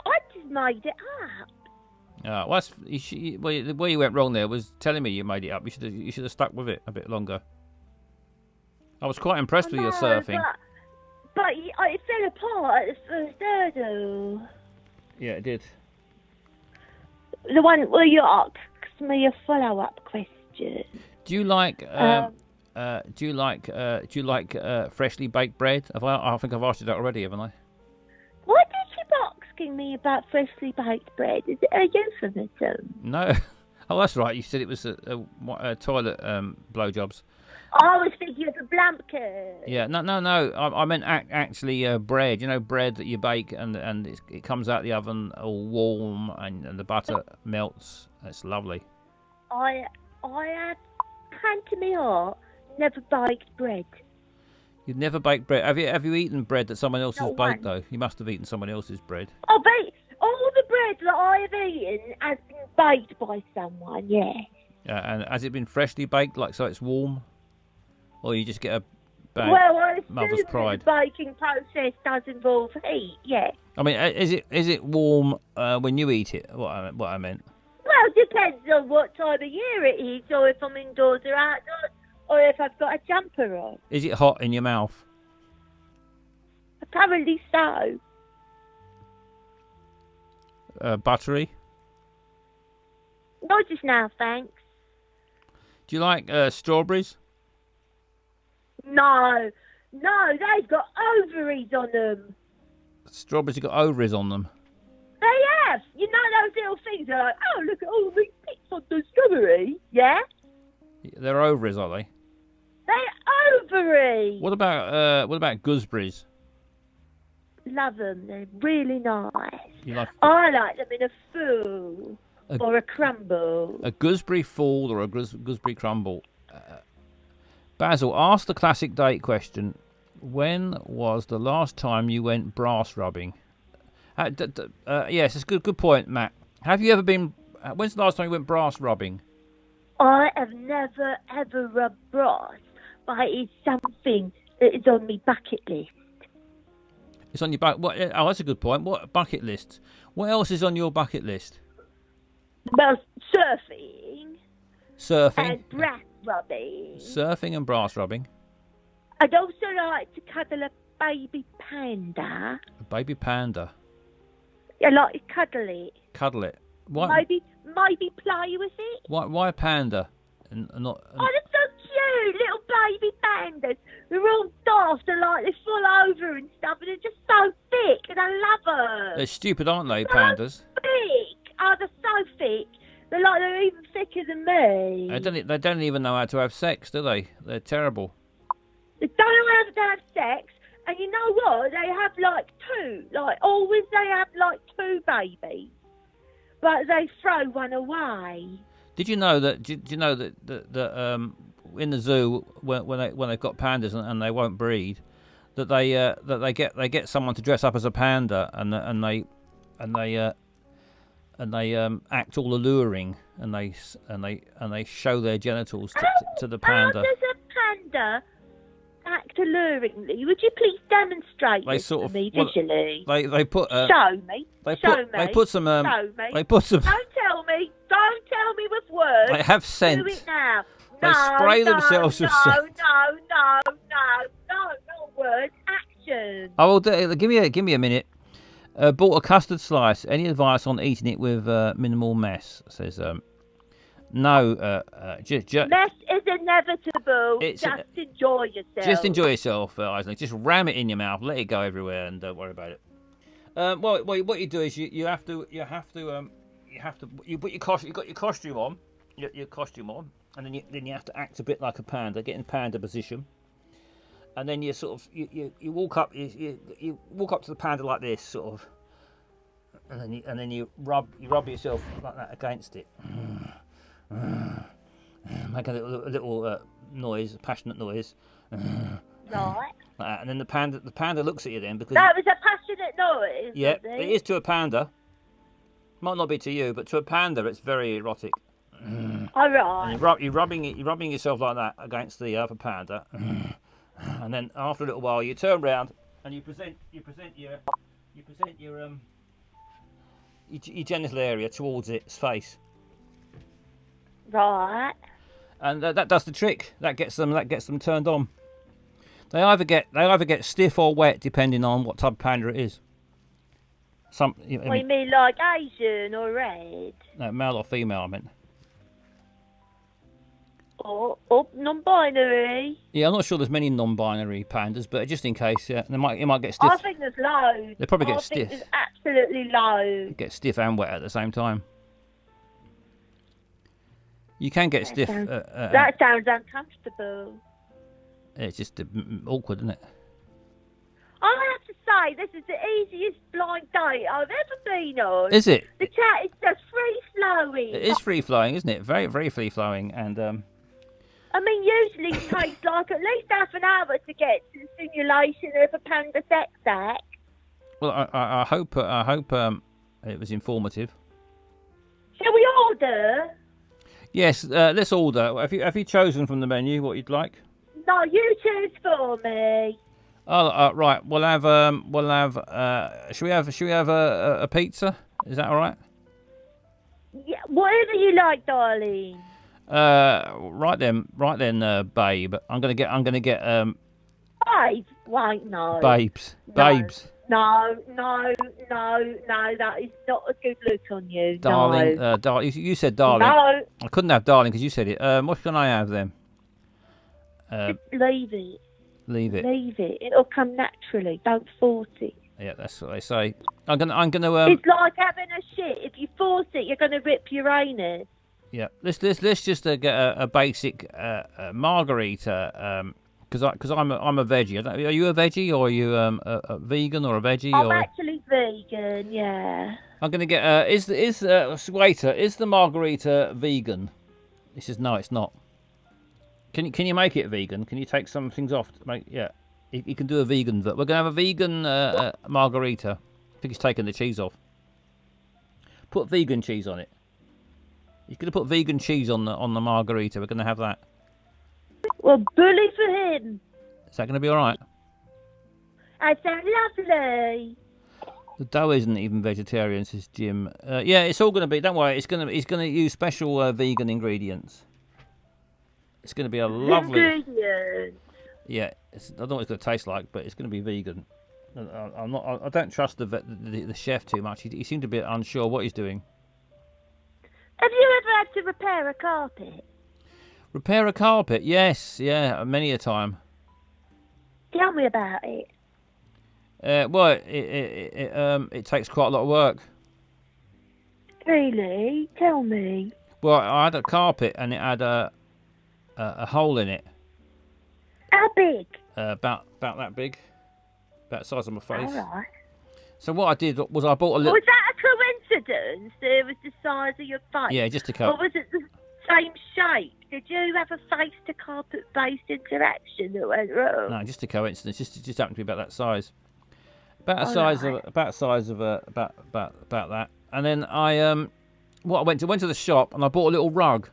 I just made it up. Well, where you went wrong there was telling me you made it up. You should have stuck with it a bit longer. I was quite impressed with your surfing. But it fell apart at the first hurdle. Yeah, it did. The one where you asked me a follow-up question. Do you like freshly baked bread? I think I've asked you that already, haven't I? Why did you asking me about freshly baked bread? Is it a euphemism? No. Oh, that's right. You said it was a toilet blowjobs. I was thinking of a blumpkin. Yeah, no. I meant actually bread. You know, bread that you bake and it comes out the oven all warm and the butter melts. It's lovely. I have, hand to me heart, never baked bread. You've never baked bread. Have you eaten bread that someone else has Not baked once. though? You must have eaten someone else's bread. All the bread that I have eaten has been baked by someone. Yeah. And has it been freshly baked, like so it's warm, or you just get a bag? Well, I Mother's assume pride. the baking process does involve heat. Yeah. I mean, is it warm when you eat it? What I meant. Well, it depends on what time of year it is, or if I'm indoors or outdoors, or if I've got a jumper on. Is it hot in your mouth? Apparently so. Buttery? Not just now, thanks. Do you like strawberries? No, they've got ovaries on them. Strawberries have got ovaries on them. They have. You know those little things are like, oh, look at all these bits on the strawberry. Yeah? They're ovaries, are they? They're ovaries. What about gooseberries? Love them. They're really nice. You like I like them in a fool or a crumble. a gooseberry fool or a gooseberry crumble? Basil, ask the classic date question. When was the last time you went brass rubbing? Yes, it's a good point, Matt. Have you ever been... When's the last time you went brass rubbing? I have never, ever rubbed brass, but it's something that is on my bucket list. It's on your oh, that's a good point. What bucket list? What else is on your bucket list? Well, surfing. Surfing. And brass rubbing. Surfing and brass rubbing. I'd also like to cuddle a baby panda. A baby panda. I like to cuddle it. Cuddle it. Why? Maybe play with it. Why a panda? And not. Oh, they're so cute, little baby pandas. They're all daft and like they fall over and stuff, and they're just so thick, and I love them. They're stupid, aren't they, So pandas? thick. Oh, they're so thick. They're even thicker than me. They don't even know how to have sex, do they? They're terrible. They don't know how to have sex, and you know what? They have like two. Like always, they have like two babies, but they throw one away. Did you know that? Did you know that in the zoo when they've got pandas and they won't breed, that they get someone to dress up as a panda and they act all alluring and they show their genitals to the panda. How does a panda act alluringly? Would you please demonstrate this to me visually? They put show me. They put some Don't tell me with words. They have scent. Do it now. They spray themselves with scent. No, not words. Action. I will do. Give me a minute. Bought a custard slice. Any advice on eating it with minimal mess? Says no. Mess is inevitable. It's- Just enjoy yourself. Just enjoy yourself, Isaac. Just ram it in your mouth, let it go everywhere, and don't worry about it. Well, what you do is you have to you put your costume. You got your costume on, your costume on, and then you have to act a bit like a panda, get in panda position, and then you sort of you walk up you walk up to the panda like this, sort of, and then you rub yourself like that against it. Make a little noise, a passionate noise. Right. Like that. And then the panda looks at you then because That was a passionate noise. yeah, was it is to a panda. Might not be to you, but to a panda, it's very erotic. All right. And you're rubbing yourself like that against the other panda, and then after a little while, you turn round and you present your genital area towards its face, Right. and that does the trick. That gets them turned on. They either get stiff or wet depending on what type of panda it is. What you mean, like Asian or red? No, male or female, I meant. Or non-binary? Yeah, I'm not sure there's many non-binary pandas, but just in case, yeah, it might get stiff. I think there's loads. They probably get I stiff. think there's absolutely loads. Get stiff and wet at the same time. You can get stiff. That sounds uncomfortable. It's just awkward, isn't it? I have to say, this is the easiest blind date I've ever been on. Is it? The chat is just free-flowing. It is free flowing, isn't it? Very, very free flowing, and I mean, usually it takes like at least half an hour to get to the simulation of a panda sex act. well, I hope it was informative. Shall we order? Yes, let's order. Have you chosen from the menu what you'd like? No, you choose for me. Oh, right. We'll have. Should we have a pizza? Is that all right? Yeah, whatever you like, darling. Right then, babe. I'm gonna get. Babe? Wait, no. Babes. No. Babes. No, that is not a good look on you. Darling. No. Darling. You said darling. No, I couldn't have darling because you said it. What can I have then? just leave it. Leave it. Leave it. It'll come naturally. Don't force it. Yeah, that's what they say. I'm gonna. It's like having a shit. If you force it, you're gonna rip your anus. Yeah. Let's just get a basic margarita. Because I'm a veggie. Are you a veggie or are you a vegan or a veggie? I'm or... actually vegan. Yeah. I'm gonna get. Waiter, is the margarita vegan? He says no, it's not. Can you make it vegan? Can you take some things off to make? Yeah, you can do a vegan. We're gonna have a vegan margarita. I think he's taken the cheese off. Put vegan cheese on it. He's gonna put vegan cheese on the margarita. We're gonna have that. Well, bully for him. Is that gonna be all right? That sounds lovely. The dough isn't even vegetarian, says Jim. Yeah, it's all gonna be. Don't worry. He's gonna use special vegan ingredients. It's going to be a lovely. Ingredients. Yeah, I don't know what it's going to taste like, but it's going to be vegan. I don't trust the chef too much. He seemed a bit unsure what he's doing. Have you ever had to repair a carpet? Repair a carpet? Yes, yeah, many a time. Tell me about it. Well, it takes quite a lot of work. Really? Tell me. Well, I had a carpet and it had a hole in it. How big? About that big, about the size of my face. All right. So what I did was I bought a little. Was that a coincidence? It was the size of your face. Yeah, just a Or carpet. was it the same shape? Did you have a face-to-carpet based interaction that went wrong? No, just a coincidence. Just happened to be about that size. About that. And then I went to the shop and I bought a little rug.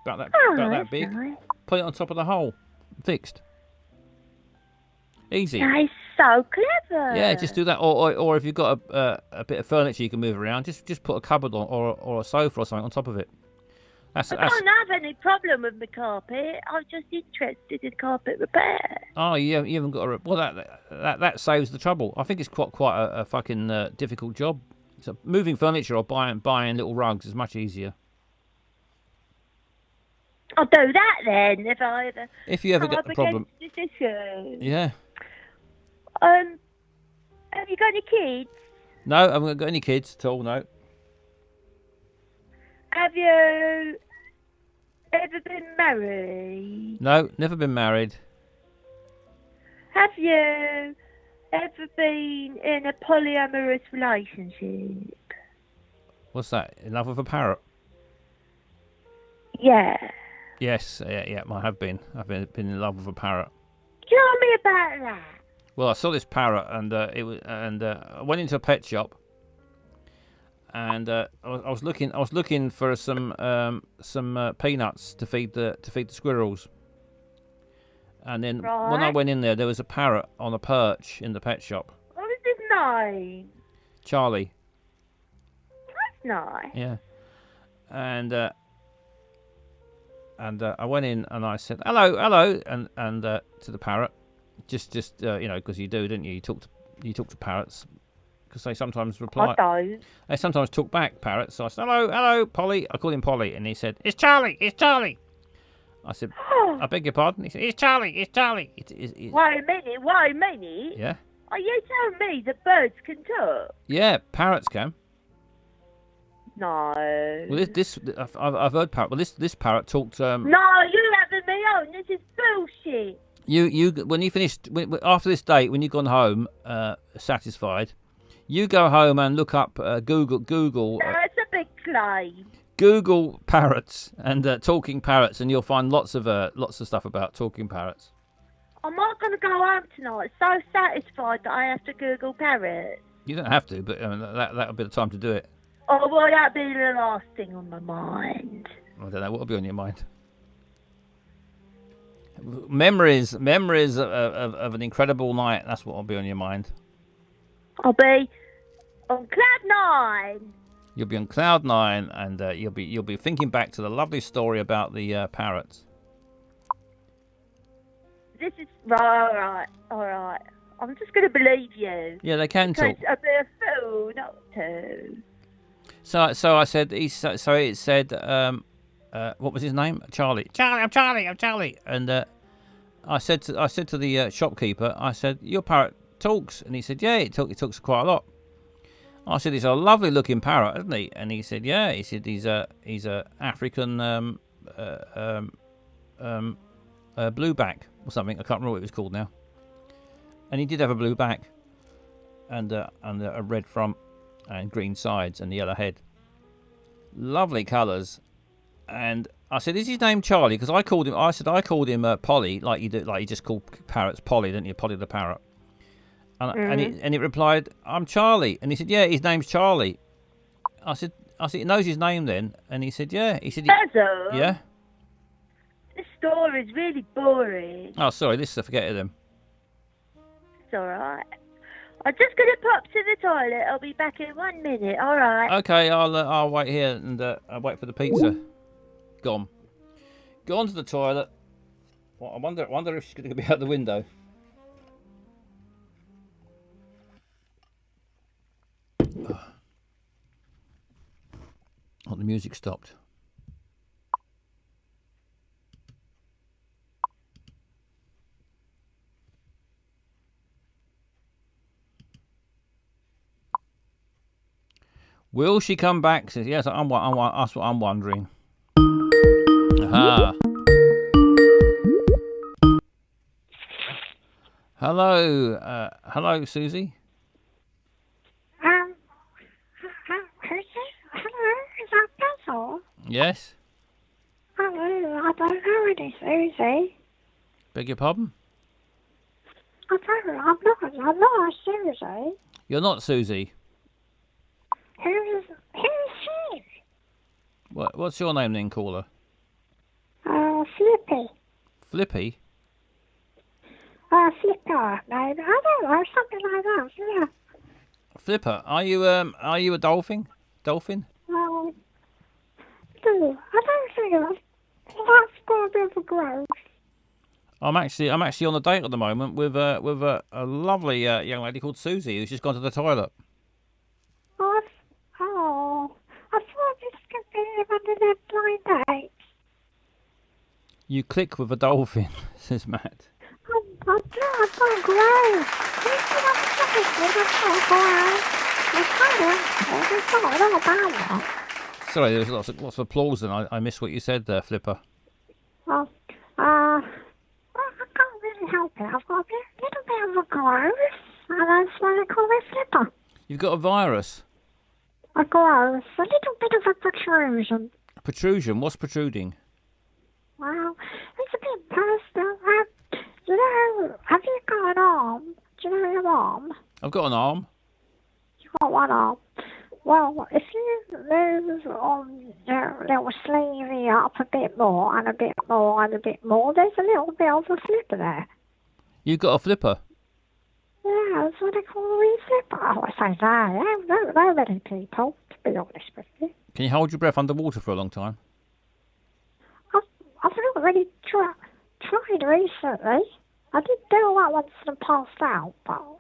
About that big. Nice. Put it on top of the hole. Fixed. Easy. That is so clever. Yeah, just do that. Or if you've got a bit of furniture you can move around, just put a cupboard on or a sofa or something on top of it. I don't have any problem with my carpet. I'm just interested in carpet repair. Oh, you haven't got a. Well, that saves the trouble. I think it's quite a fucking difficult job. So moving furniture or buying little rugs is much easier. I'll do that then if you ever come get up the problem. against this issue. Yeah. Have you got any kids? No, I haven't got any kids at all. No. Have you ever been married? No, never been married. Have you ever been in a polyamorous relationship? What's that? In love with a parrot? Yeah. Yes, yeah, I have been. I've been in love with a parrot. Tell me about that. Well, I saw this parrot, and I went into a pet shop, and I was looking for some peanuts to feed the squirrels. And then when I went in there was a parrot on a perch in the pet shop. What was his name? Charlie. That's nice. Yeah. And I went in and I said hello, and to the parrot, just because you do, didn't you? You talk to parrots because they sometimes reply. I don't. They sometimes talk back, parrots. So I said hello, Polly. I called him Polly, and he said it's Charlie. I said I beg your pardon. He said it's Charlie. It's... Wait a minute. Yeah. Are you telling me that birds can talk? Yeah, parrots can. No. Well, I've heard parrot. Well, this parrot talked. No, you having me on. This is bullshit. You when you finished after this date, when you've gone home, satisfied, you go home and look up Google. That's a big claim. Google parrots and talking parrots, and you'll find lots of stuff about talking parrots. I'm not going to go home tonight. So satisfied that I have to Google parrots. You don't have to, but that'll be the time to do it. Oh, well, that'd be the last thing on my mind. I don't know what'll be on your mind. Memories of an incredible night. That's what will be on your mind. I'll be on cloud 9. You'll be on cloud 9, and you'll be thinking back to the lovely story about the parrots. This is all right. I'm just going to believe you. Yeah, they can talk. Because I'd be a fool not to. So I said. So it said. What was his name? Charlie. I'm Charlie. And I said to the shopkeeper, I said, your parrot talks, and he said, yeah, it talks quite a lot. I said, he's a lovely looking parrot, isn't he? And he said, yeah. He said he's a African blueback or something. I can't remember what it was called now. And he did have a blue back, and a red front, and green sides, and the yellow head. Lovely colours. And I said, is his name Charlie? Because I called him Polly, like you do, like you just call parrots Polly, didn't you? Polly the parrot. And it replied, I'm Charlie. And he said, yeah, his name's Charlie. I said, he knows his name then. And he said, yeah. He said, Basil, yeah. This story's really boring. Oh, sorry, forget it then. It's all right. I'm just going to pop to the toilet. I'll be back in 1 minute. All right. Okay, I'll wait here and I'll wait for the pizza. Gone to the toilet. Well, I wonder if she's going to be out the window. Oh, the music stopped. Will she come back? Says yes. That's what I'm wondering. Aha. Hello, Susie. Hello, is that Basil? Yes. Hello, I don't know any Susie. Beg your pardon? I'm not a Susie. You're not Susie. Who's she? What's your name then, caller? Flippy. Flippy? Flipper. No, I don't know, something like that, yeah. Flipper, are you a dolphin? Dolphin? No, I don't think that's got a bit of a growth. I'm actually on a date at the moment with a lovely young lady called Susie who's just gone to the toilet. I thought this could be one of them blind dates. You click with a dolphin, says Matt. I've got to grow. Sorry, there was lots of applause, and I missed what you said there, Flipper. Well, I can't really help it. I've got a little bit of a growth, and that's why they call me Flipper. You've got a virus. A growth, a little bit of a protrusion. Protrusion? What's protruding? Well, it's a bit personal. You know, have you got an arm? Do you know your arm? I've got an arm. You've got one arm. Well, if you move on your little sleeve up a bit more and a bit more and a bit more, there's a little bit of a flipper there. You've got a flipper? Yeah, that's what they call me flipper. Oh, I say that. I don't know many people, to be honest with you. Can you hold your breath underwater for a long time? I've not really tried recently. I did do that once and passed out, but I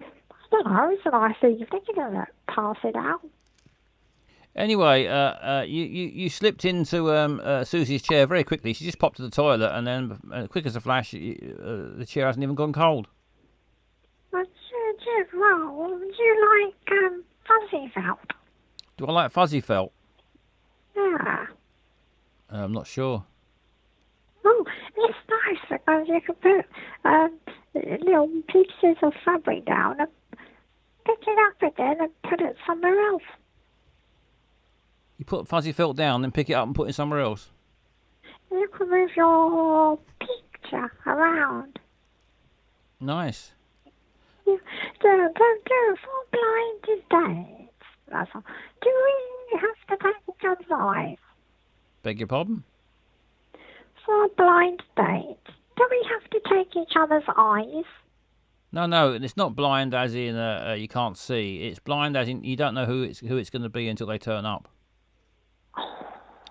don't know, it's a nice evening, you're going to pass it out. Anyway, you slipped into Susie's chair very quickly. She just popped to the toilet, and then, quick as a flash, the chair hasn't even gone cold. Well, do you like fuzzy felt? Do I like fuzzy felt? Yeah. I'm not sure. Oh, it's nice because you can put little pieces of fabric down and pick it up again and put it somewhere else. You put fuzzy felt down, then pick it up and put it somewhere else? You can move your picture around. Nice. Yeah, don't do for blind dates. That's all. Do we have to take each other's eyes? Beg your pardon? For a blind date, do we have to take each other's eyes? No, it's not blind as in you can't see. It's blind as in you don't know who it's going to be until they turn up.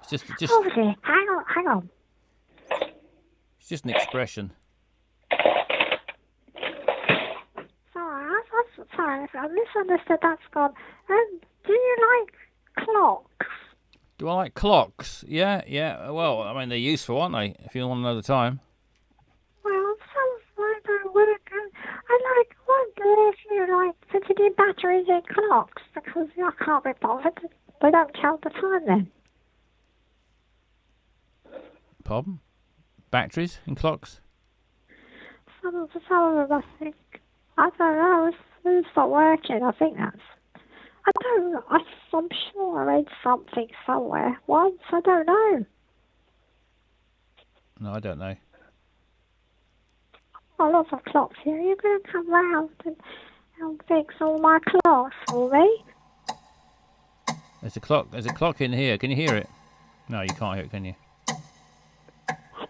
It's just. Oh dear, hang on. It's just an expression. Sorry, I misunderstood. That's gone. Do you like clocks? Do I like clocks? Yeah. Well, I mean, they're useful, aren't they? If you want to know the time. Well, some I don't work. I wonder if you like fitting batteries in clocks because I can't be bothered. They don't tell the time then. Pardon? Batteries in clocks? Some of them, I think. I don't know. It's not working. I think that's. I'm sure I read something somewhere once. I don't know. No, I don't know. Oh, lots of clocks here. You're going to come round and fix all my clocks for me? There's a clock in here. Can you hear it? No, you can't hear it, can you?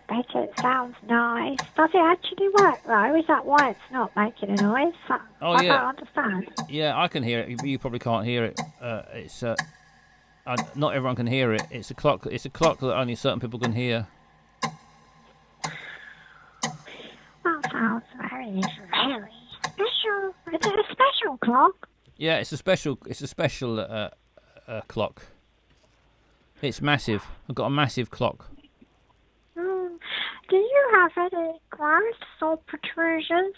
I bet it sounds nice. Does it actually work though? Is that why it's not making a noise? I don't understand. Yeah, I can hear it. You probably can't hear it. It's not everyone can hear it. It's a clock. It's a clock that only certain people can hear. That sounds very special. Is it a special clock? Yeah, it's a special. It's a special clock. It's massive. I've got a massive clock. Do you have any growths or protrusions?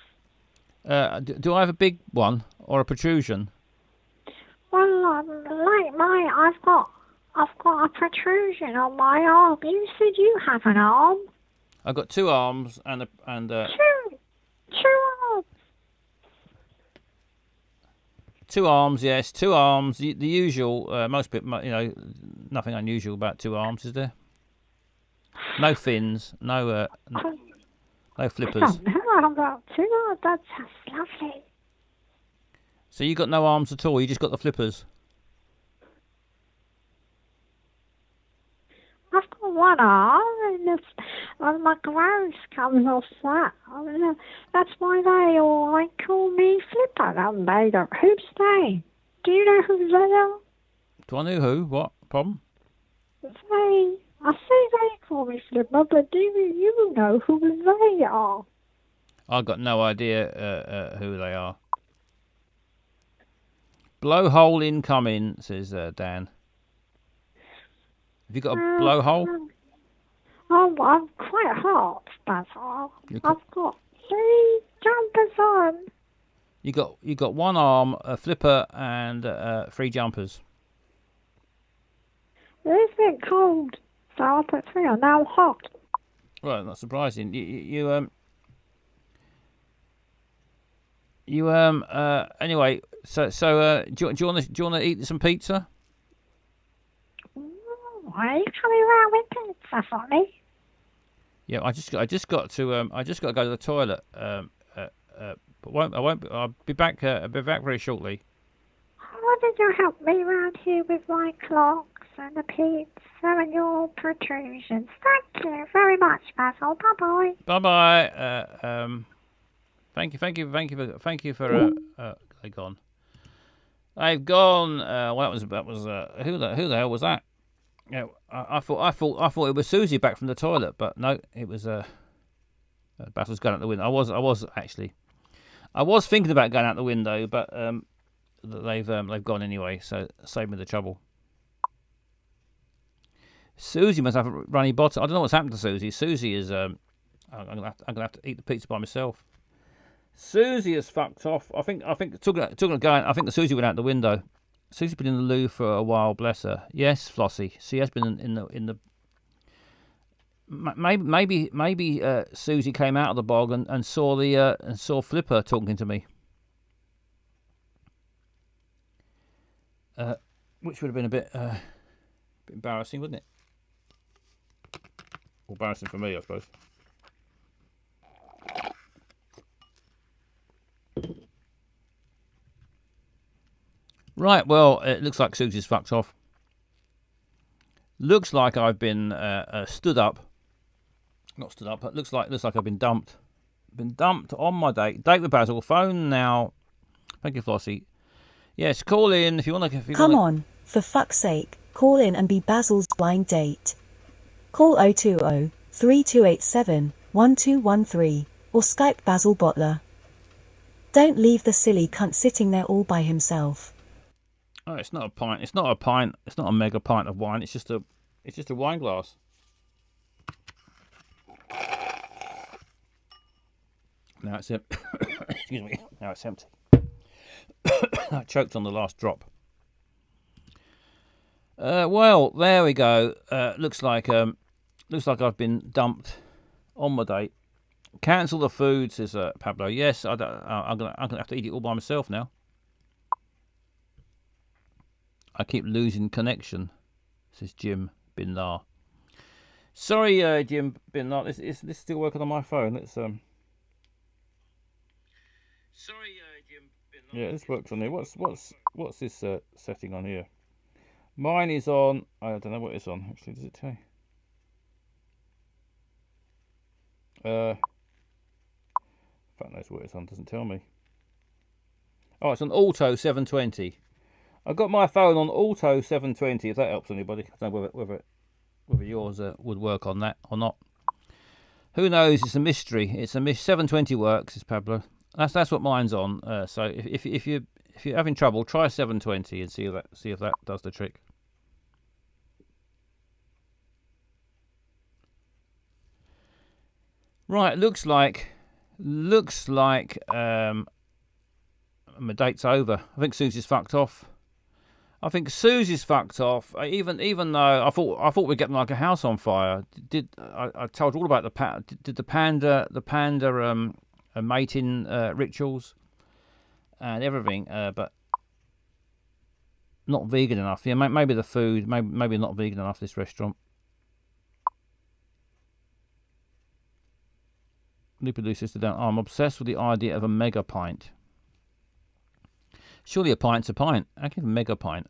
Do I have a big one or a protrusion? Well, like I've got a protrusion on my arm. You said you have an arm. I've got two arms and two arms. Two arms, yes, two arms. The usual. Most people, nothing unusual about two arms, is there? No fins, no flippers. I've got two arms. That's lovely. So you got no arms at all? You just got the flippers? I've got one arm, and my growth comes off that. That's why they all call me Flipper. And they don't. Who's they? Do you know who they are? Do I know who? What? Problem? I say they call me Flipper, but do you know who they are? I've got no idea who they are. Blowhole incoming, says Dan. Have you got a blowhole? I'm quite hot, Basil. I've got 3 jumpers on. You got one arm, a flipper, and 3 jumpers. It is a bit cold, so I put 3 on. Now I'm hot. Well, not surprising. Anyway. So do you want to eat some pizza? Ooh, are you coming around with pizza for me? Yeah, I just got to go to the toilet. But I'll be back. I'll be back very shortly. Why did you help me round here with my clocks and the pizza and your protrusions? Thank you very much, Basil. Bye bye. Bye bye. Thank you for they've gone. They've gone. Well, that was who the hell was that? Yeah, I thought it was Susie back from the toilet, but no, it was Basil's going out the window. I was thinking about going out the window, but they've gone anyway, so save me the trouble. Susie must have a runny bottom. I don't know what's happened to Susie. Susie is I'm gonna have to eat the pizza by myself. Susie has fucked off. I think talking of going. I think the Susie went out the window. Susie's been in the loo for a while, bless her. Yes, Flossie. She has been in the. Maybe Susie came out of the bog and saw Flipper talking to me. Which would have been a bit embarrassing, wouldn't it? Or embarrassing for me, I suppose. Right, well, it looks like Susie's fucked off. Looks like I've been stood up. Not stood up, but looks like I've been dumped. Been dumped on my date. Date with Basil. Phone now. Thank you, Flossie. Yes, call in if you want to. Come on, for fuck's sake, call in and be Basil's blind date. Call 020 3287 1213 or Skype Basil Bottler. Don't leave the silly cunt sitting there all by himself. Oh, it's not a pint. It's not a pint. It's not a mega pint of wine. It's just a wine glass. Now it's empty. Excuse me. Now it's empty. I choked on the last drop. Well, there we go. Looks like I've been dumped on my date. Cancel the food, says Pablo. Yes, I'm gonna have to eat it all by myself now. I keep losing connection, says Jim Bin Lar. Sorry, Jim Bin Lar. Is this still working on my phone? Let's Sorry, Jim Bin Lar. Yeah, this works on here. What's this setting on here? Mine is on. I don't know what it's on. Actually, does it tell you? Fuck knows what it's on. Doesn't tell me. Oh, it's on Auto 720. I got my phone on Auto 720. If that helps anybody, I don't know whether yours would work on that or not. Who knows? It's a mystery. 720 works. Is Pablo? That's what mine's on. So if you're having trouble, try 720 and see if that does the trick. Right, looks like my date's over. I think Susie's fucked off. Even though I thought we're getting like a house on fire. I told you all about the panda mating rituals and everything, but not vegan enough. Yeah, maybe the food, maybe not vegan enough. This restaurant. Lupin sister down. Oh, I'm obsessed with the idea of a mega pint. Surely a pint's a pint. I give a mega pint.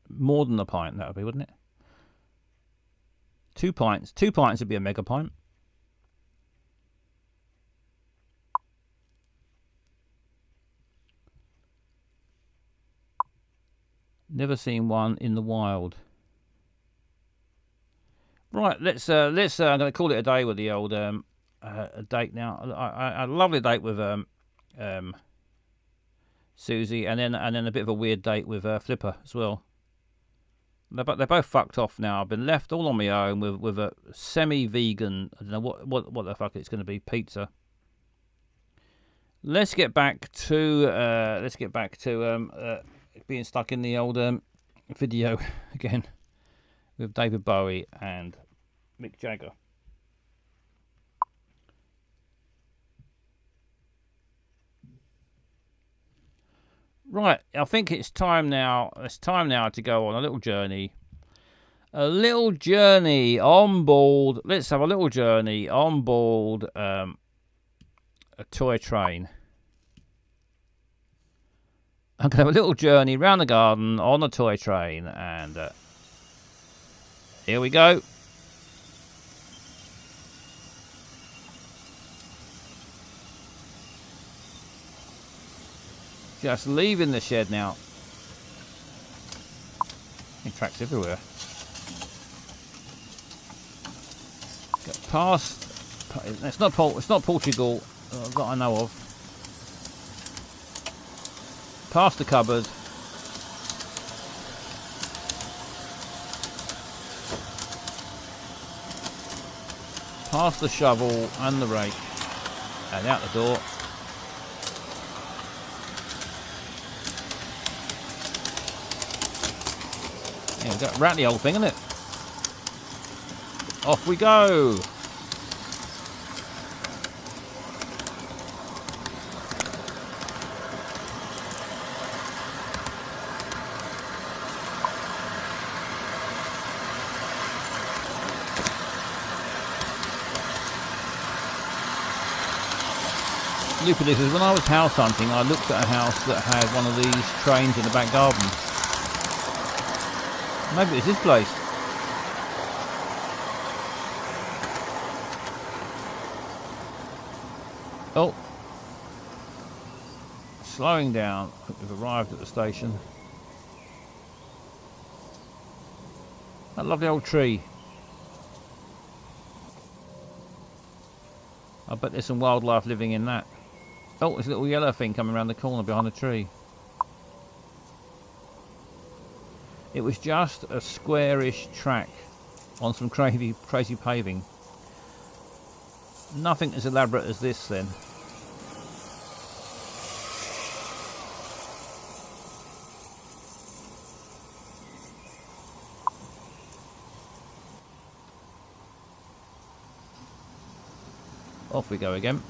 More than a pint, that would be, wouldn't it? 2 pints. 2 pints would be a mega pint. Never seen one in the wild. Right, let's. I'm going to call it a day with the old a date now. I had a lovely date with Susie, and then a bit of a weird date with Flipper as well. They're both fucked off now. I've been left all on my own with a semi-vegan. I don't know what the fuck it's going to be. Pizza. Let's get back to being stuck in the old video again with David Bowie and Mick Jagger. Right, I think it's time now. It's time now to go on a little journey. A little journey on board. Let's have a little journey on board a toy train. I'm going to have a little journey around the garden on a toy train, and here we go. Just leaving the shed now. Tracks everywhere. Get past. It's not Portugal that I know of. Past the cupboard. Past the shovel and the rake, and out the door. Yeah, we've got to rat the old thing, isn't it? Off we go! Look at this, when I was house hunting, I looked at a house that had one of these trains in the back garden. Maybe it's this place. Oh. Slowing down. I think we've arrived at the station. That lovely old tree. I bet there's some wildlife living in that. Oh, there's a little yellow thing coming around the corner behind the tree. It was just a squarish track on some crazy paving. Nothing as elaborate as this then. Off we go again.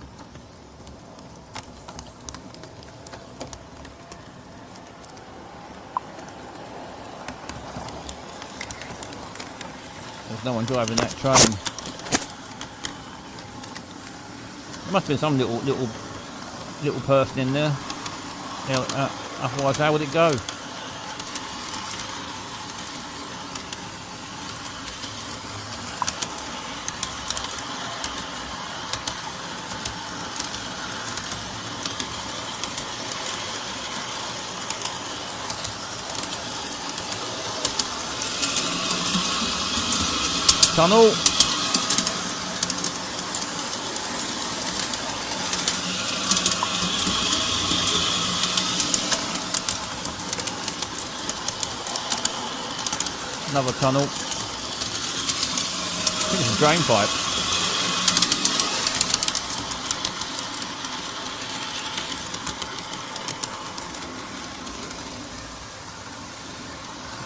There's no one driving that train. There must have been some little person in there. Otherwise, how would it go? Tunnel. Another tunnel. I think it's a drain pipe.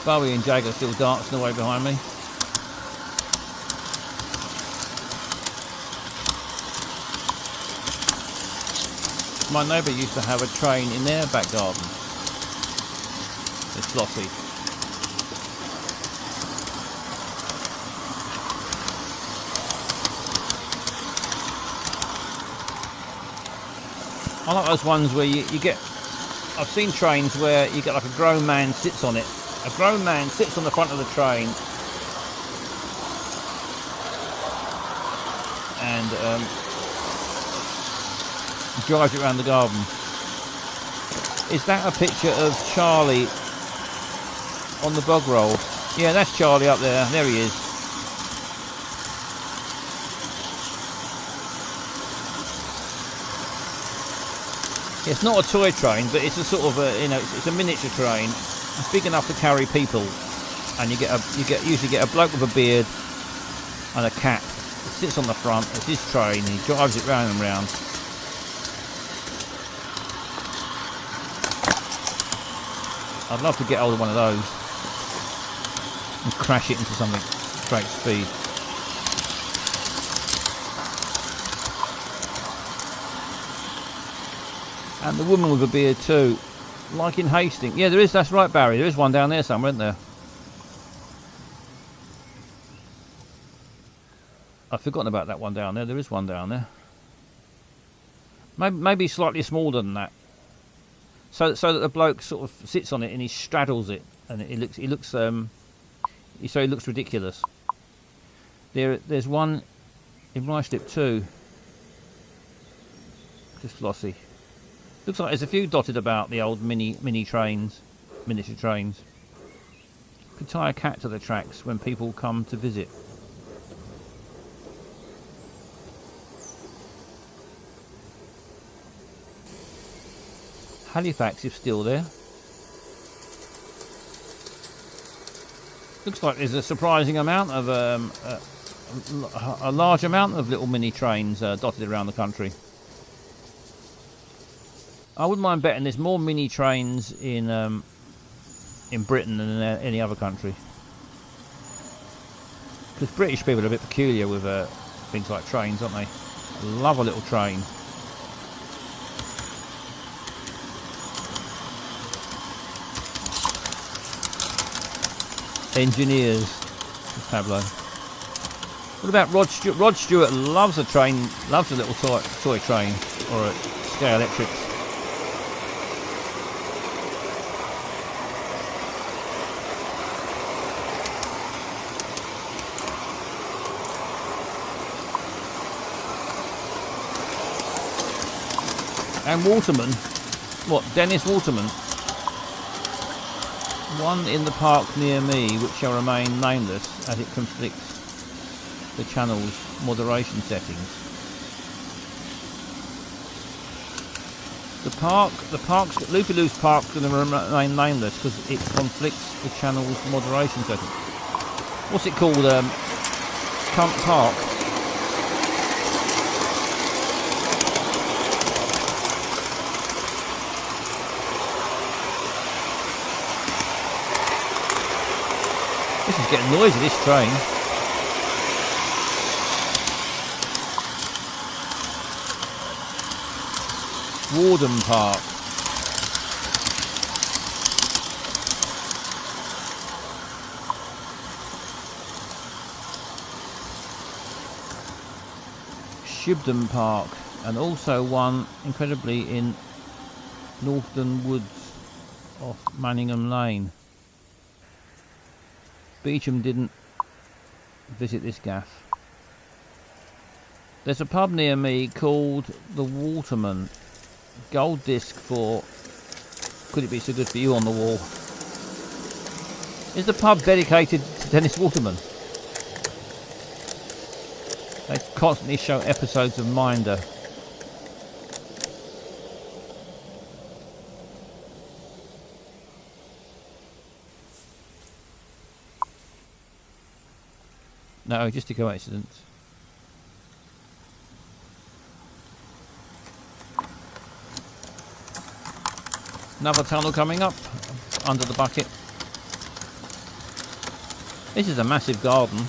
Bowie and Jagger still dancing away behind me. My neighbour used to have a train in their back garden. It's Flossie. I like those ones where you get... I've seen trains where you get like a grown man sits on it. A grown man sits on the front of the train and drives it around the garden. Is that a picture of Charlie on the bog roll? Yeah, that's Charlie up there. There he is. It's not a toy train, but it's a sort of a, it's a miniature train. It's big enough to carry people, and you usually get a bloke with a beard and a cap. He sits on the front. It's his train. And he drives it round and round. I'd love to get hold of one of those and crash it into something great speed. And the woman with a beard too, like in Hastings. Yeah, there is. That's right, Barry. There is one down there somewhere, isn't there? I've forgotten about that one down there. There is one down there. Maybe slightly smaller than that. So that the bloke sort of sits on it and he straddles it, and it looks ridiculous. There's one in Ruislip too. Just flossy. Looks like there's a few dotted about the old miniature trains. Could tie a cat to the tracks when people come to visit. Halifax is still there. Looks like there's a surprising amount of a large amount of little mini trains dotted around the country. I wouldn't mind betting there's more mini trains in Britain than in any other country. Because British people are a bit peculiar with things like trains, aren't they? Love a little train. Engineers, Pablo. What about Rod Stewart? Rod Stewart loves a train, loves a little toy train or a Scale Electrics. And Waterman, what? Dennis Waterman. One in the park near me, which shall remain nameless as it conflicts the channel's moderation settings. Loopy-Loop's park's going to remain nameless because it conflicts the channel's moderation settings. What's it called? Cunt Park. This is getting noisy, this train. Warden Park. Shibden Park, and also one incredibly in Northern Woods off Manningham Lane. Beecham didn't visit this gaff. There's a pub near me called the Waterman. Gold disc for Could It Be So Good For You on the wall. Is the pub dedicated to Dennis Waterman? They constantly show episodes of Minder. No, just a coincidence. Another tunnel coming up under the bucket. This is a massive garden.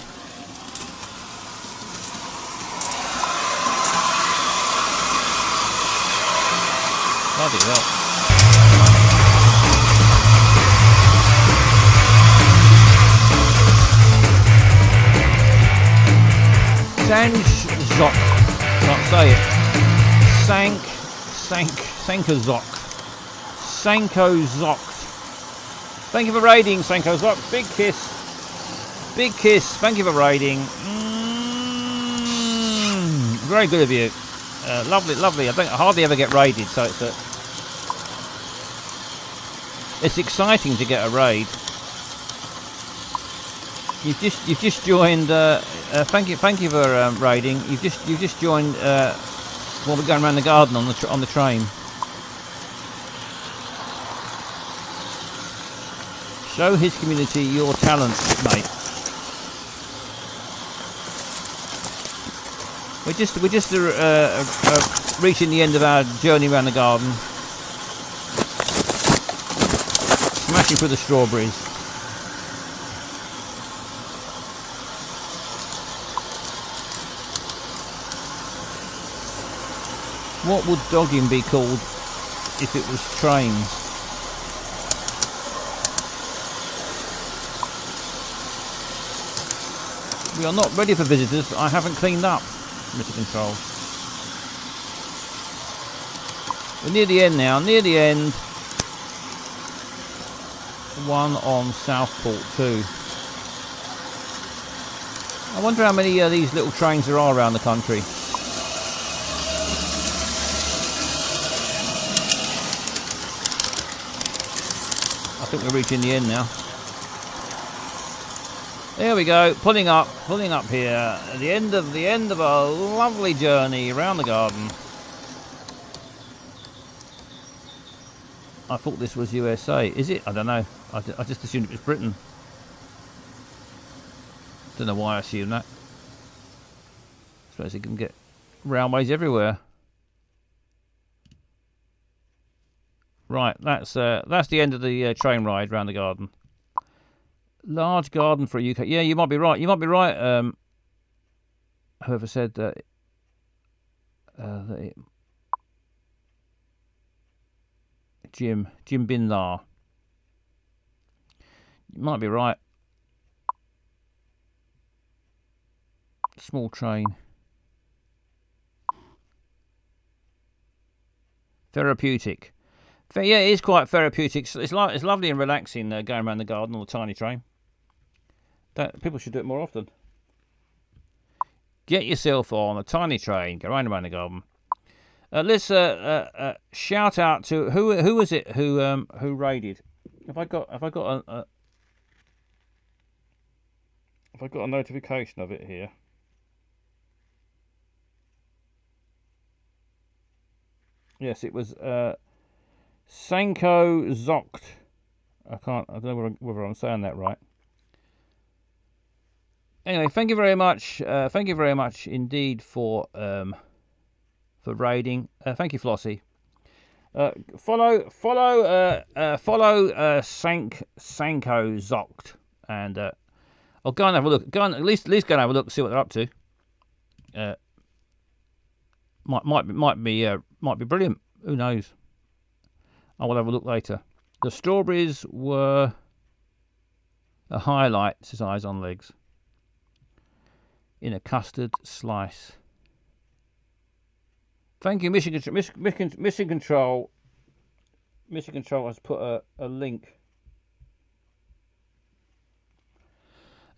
Bloody hell. Sanjzok. Can't say it. Sankozok. Sankozok. Thank you for raiding, Sankozok. Big kiss. Big kiss. Thank you for raiding. Very good of you. Lovely, lovely. I hardly ever get raided, so it's exciting to get a raid. You've just joined. Thank you for raiding. You've just joined while we're going around the garden on the train. Show his community your talent, mate. We're just reaching the end of our journey around the garden. Smashing through the strawberries. What would dogging be called if it was trains? We are not ready for visitors. I haven't cleaned up, Mr. Control. We're near the end now. Near the end. One on Southport too. I wonder how many of these little trains there are around the country. I think we're reaching the end now. There we go, pulling up here at the end of a lovely journey around the garden. I thought this was USA. Is it? I don't know. I just assumed it was Britain. Don't know why I assumed that. I suppose you can get railways everywhere. Right, that's the end of the train ride around the garden. Large garden for a UK. Yeah, you might be right. You might be right. Whoever said that. Jim Binlar. You might be right. Small train. Therapeutic. Yeah, it is quite therapeutic. It's lovely and relaxing going around the garden on a tiny train. People should do it more often. Get yourself on a tiny train, go round and round the garden. Let's shout out to who was it who raided? Have I got a notification of it here? Yes, it was Sanko Zokt. I don't know whether I'm saying that right. Anyway, thank you very much. Thank you very much indeed for raiding. Thank you, Flossie. Follow Sanko Zokt, and I'll go and have a look. Go and at least go and have a look, see what they're up to. Might be brilliant. Who knows? I will have a look later. The strawberries were a highlight, says Eyes on Legs, in a custard slice. Thank you, Mission Control. Mission Control has put a link,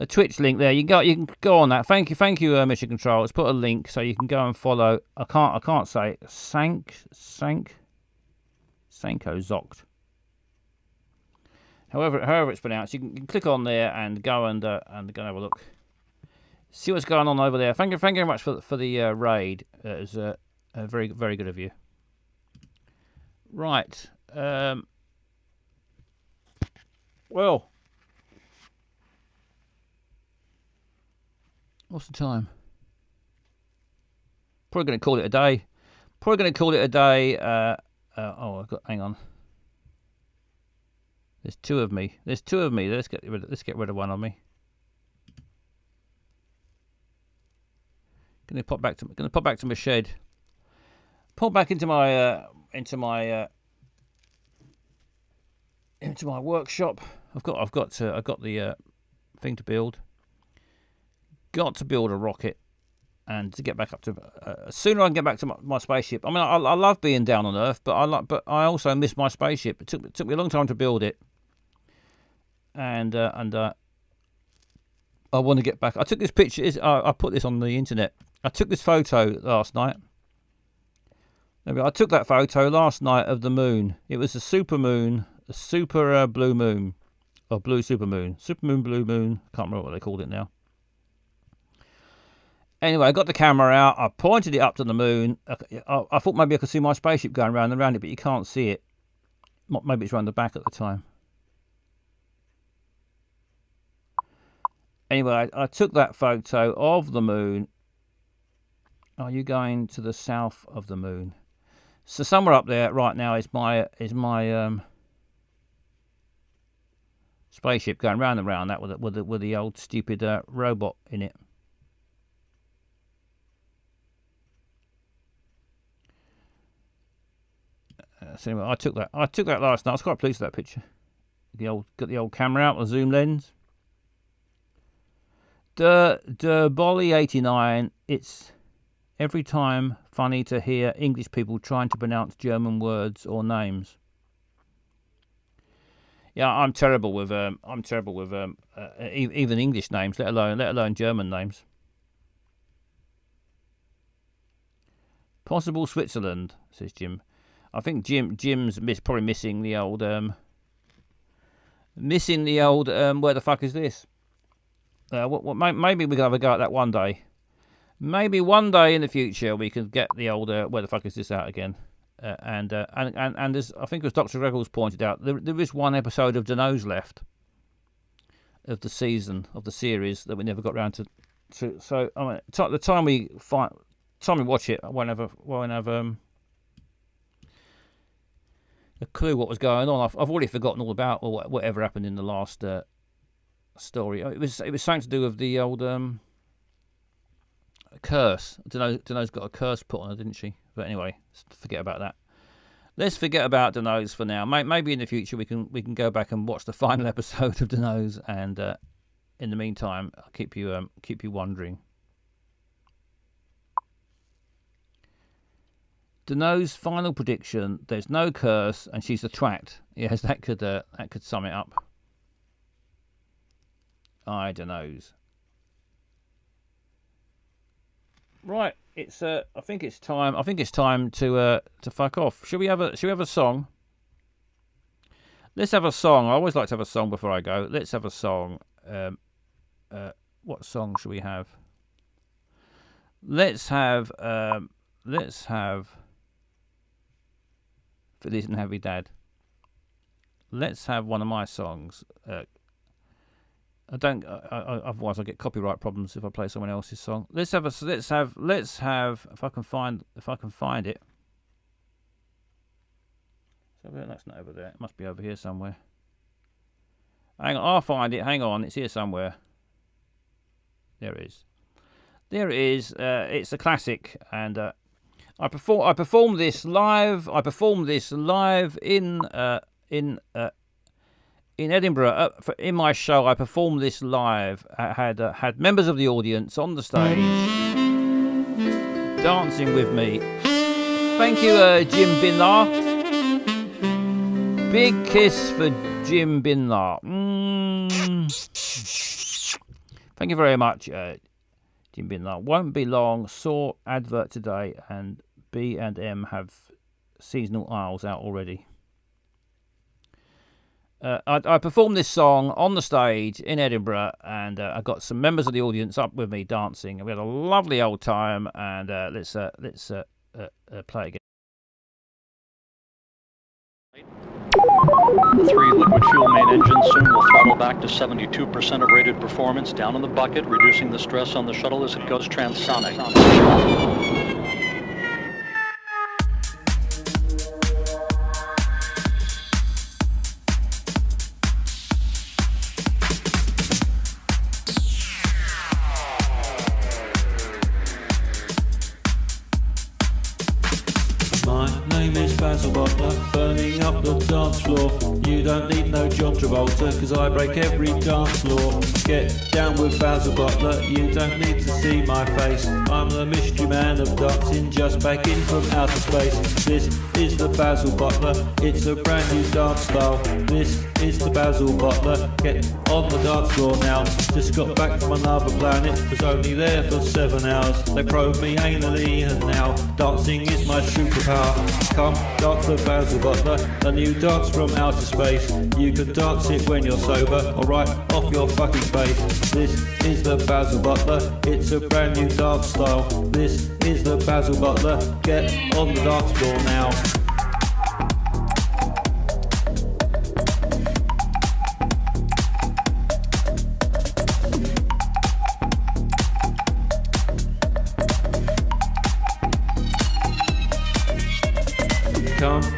a Twitch link there. You can go on that. Thank you, Mission Control. It's put a link so you can go and follow. I can't say Sanko Zokt. However it's pronounced, you can click on there and go and go and have a look. See what's going on over there. Thank you very much for the raid. It was very, very good of you. Right. Well, what's the time? Probably going to call it a day. Hang on. There's two of me. Let's get rid of one of me. Gonna pop back to my shed. Pull back into my workshop. I've got the thing to build. Got to build a rocket, and to get back up to sooner I can get back to my spaceship. I mean, I love being down on Earth, but I also miss my spaceship. It took me a long time to build it, and I want to get back. I took this picture. I put this on the internet. I took this photo last night. I took that photo last night of the moon. It was a super moon, a super blue moon, or blue super moon, blue moon. Can't remember what they called it now. Anyway, I got the camera out. I pointed it up to the moon. I thought maybe I could see my spaceship going round and round it, but you can't see it. Maybe it's round the back at the time. Anyway, I took that photo of the moon. Are you going to the south of the moon? So somewhere up there right now is my spaceship going round and round that with the old stupid robot in it. So anyway, I took that last night. I was quite pleased with that picture. Got the old camera out, the zoom lens. De Bolly 89. It's every time funny to hear English people trying to pronounce German words or names. Yeah, I'm terrible with even English names, let alone German names. Possible Switzerland, says Jim. I think Jim's probably missing the old where the fuck is this? Maybe we can have a go at that one day. Maybe one day in the future we can get the old where the fuck is this out again. And there's, I think as Dr. Greggles pointed out, there is one episode of Dunno's left of the series that we never got round to. So I mean, the time we watch it, I won't have a clue what was going on. I've already forgotten all about whatever happened in the last story. It was something to do with the old curse. Dunno's got a curse put on her, didn't she? But anyway, forget about that. Let's forget about Dunno's for now. Maybe in the future we can go back and watch the final episode of Dunno's, and in the meantime, I'll keep you wondering. Dunno's final prediction: there's no curse, and she's a twat. Yes, that could sum it up. I Dunno's. Right, it's I think it's time to fuck off. Should we have a song? Let's have a song. I always like to have a song before I go. Let's have a song. What song should we have? Let's have For This and Heavy Dad. Let's have one of my songs. Otherwise I get copyright problems if I play someone else's song. Let's have if I can find it. So that's not over there. It must be over here somewhere. Hang on, I'll find it. Hang on, it's here somewhere. There it is. It's a classic, and I performed this live in Edinburgh, in my show. I performed this live. I had members of the audience on the stage dancing with me. Thank you, Jim Binlar. Big kiss for Jim Binlar. Thank you very much, Jim Binlar. Won't be long. Saw advert today, and B&M have seasonal aisles out already. I performed this song on the stage in Edinburgh, and I got some members of the audience up with me dancing, and we had a lovely old time. And let's play again. 3 liquid fuel main engines soon will throttle back to 72% of rated performance down in the bucket, reducing the stress on the shuttle as it goes transonic. Basil Butler, burning up the dance floor. You don't need no John Travolta, cause I break every dance law. Get down with Basil Butler, you don't need to see my face. I'm the mystery man of dancing, just back in from outer space. This is the Basil Butler, it's a brand new dance style. This is the Basil Butler, get on the dance floor now. Just got back from another planet, was only there for 7 hours. They probed me anally, and now dancing is my superpower. Come dance the Basil Butler, a new dance from outer space. You can dance it when you're sober, or right off your fucking face. This is the Basil Butler, it's a brand new dance style. This is the Basil Butler, get on the dance floor now.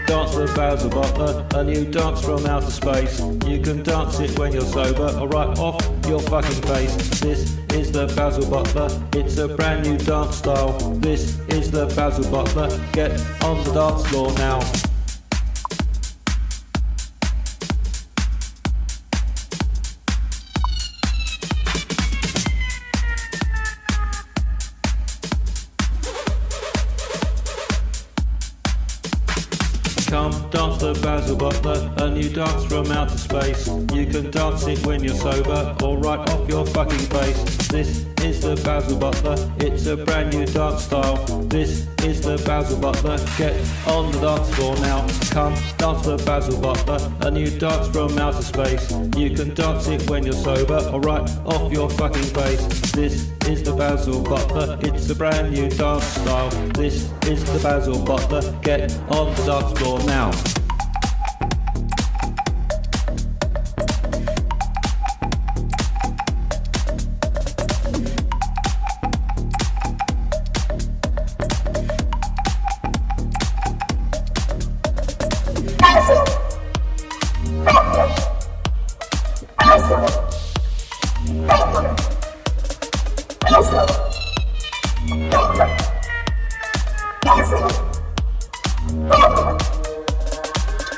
dance the Basil Butler, a new dance from outer space. You can dance it when you're sober, or right off your fucking face. This is the Basil Butler, it's a brand new dance style. This is the Basil Butler, get on the dance floor now. Come dance the Basil Butler, a new dance from outer space. You can dance it when you're sober, or right off your fucking face. This is the Basil Butler, it's a brand new dance style. This is the Basil Butler, get on the dance floor now. Come dance the Basil Butler, a new dance from outer space. You can dance it when you're sober, or right off your fucking face. This is the Basil Butler, it's a brand new dance style. This is the Basil Butler, get on the dance floor now.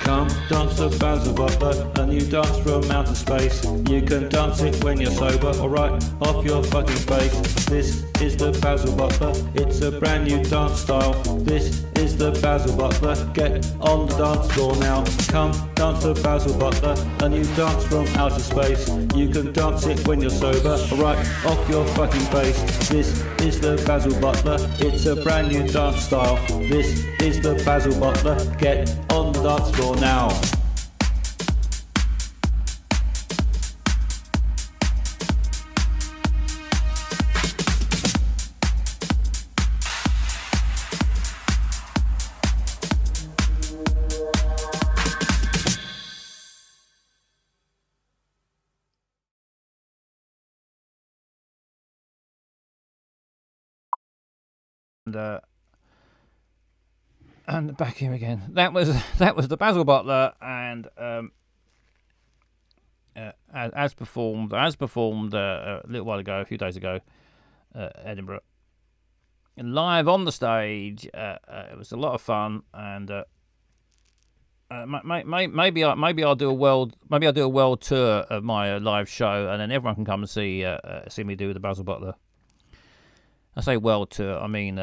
Come dance the Basil Butler, a new dance from outer space. You can dance it when you're sober, or right off your fucking face. This is the Basil Butler, it's a brand new dance style. This is the Basil Butler, get on the dance floor now. Come dance the Basil Butler, a new dance from outer space. You can dance it when you're sober, or right off your fucking face. This is the Basil Butler, it's a brand new dance style. This is the Basil Butler, get on the dance floor now. And back here again. That was the Basil Butler, and as performed a little while ago, a few days ago, Edinburgh, live on the stage. It was a lot of fun, and maybe I'll do a world tour of my live show, and then everyone can come and see me do the Basil Butler. I say world tour, I mean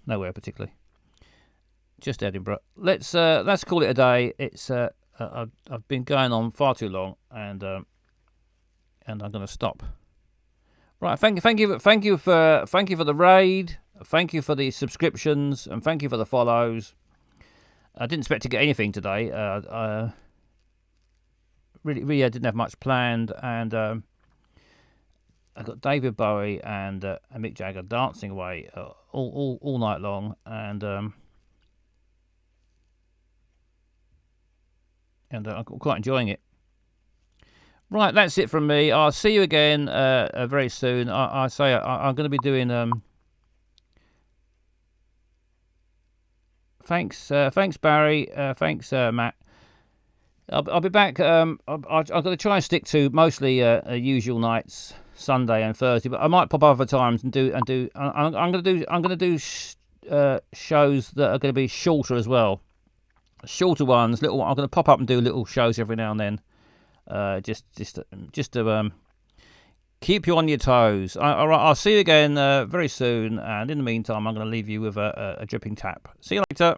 nowhere particularly, just Edinburgh. Let's call it a day. It's I've been going on far too long, and I'm going to stop. Right, thank you for the raid, thank you for the subscriptions, and thank you for the follows. I didn't expect to get anything today. I really didn't have much planned, and I got David Bowie and Mick Jagger dancing away all night long, and I'm quite enjoying it. Right, that's it from me. I'll see you again very soon. I'm going to be doing. Thanks Barry. Thanks Matt. I'll be back. I'm going to try and stick to mostly usual nights, Sunday and Thursday, but I might pop other times and do. I'm going to do shows that are going to be shorter as well, shorter ones. I'm going to pop up and do little shows every now and then, just to keep you on your toes. All right, I'll see you again very soon, and in the meantime, I'm going to leave you with a dripping tap. See you later.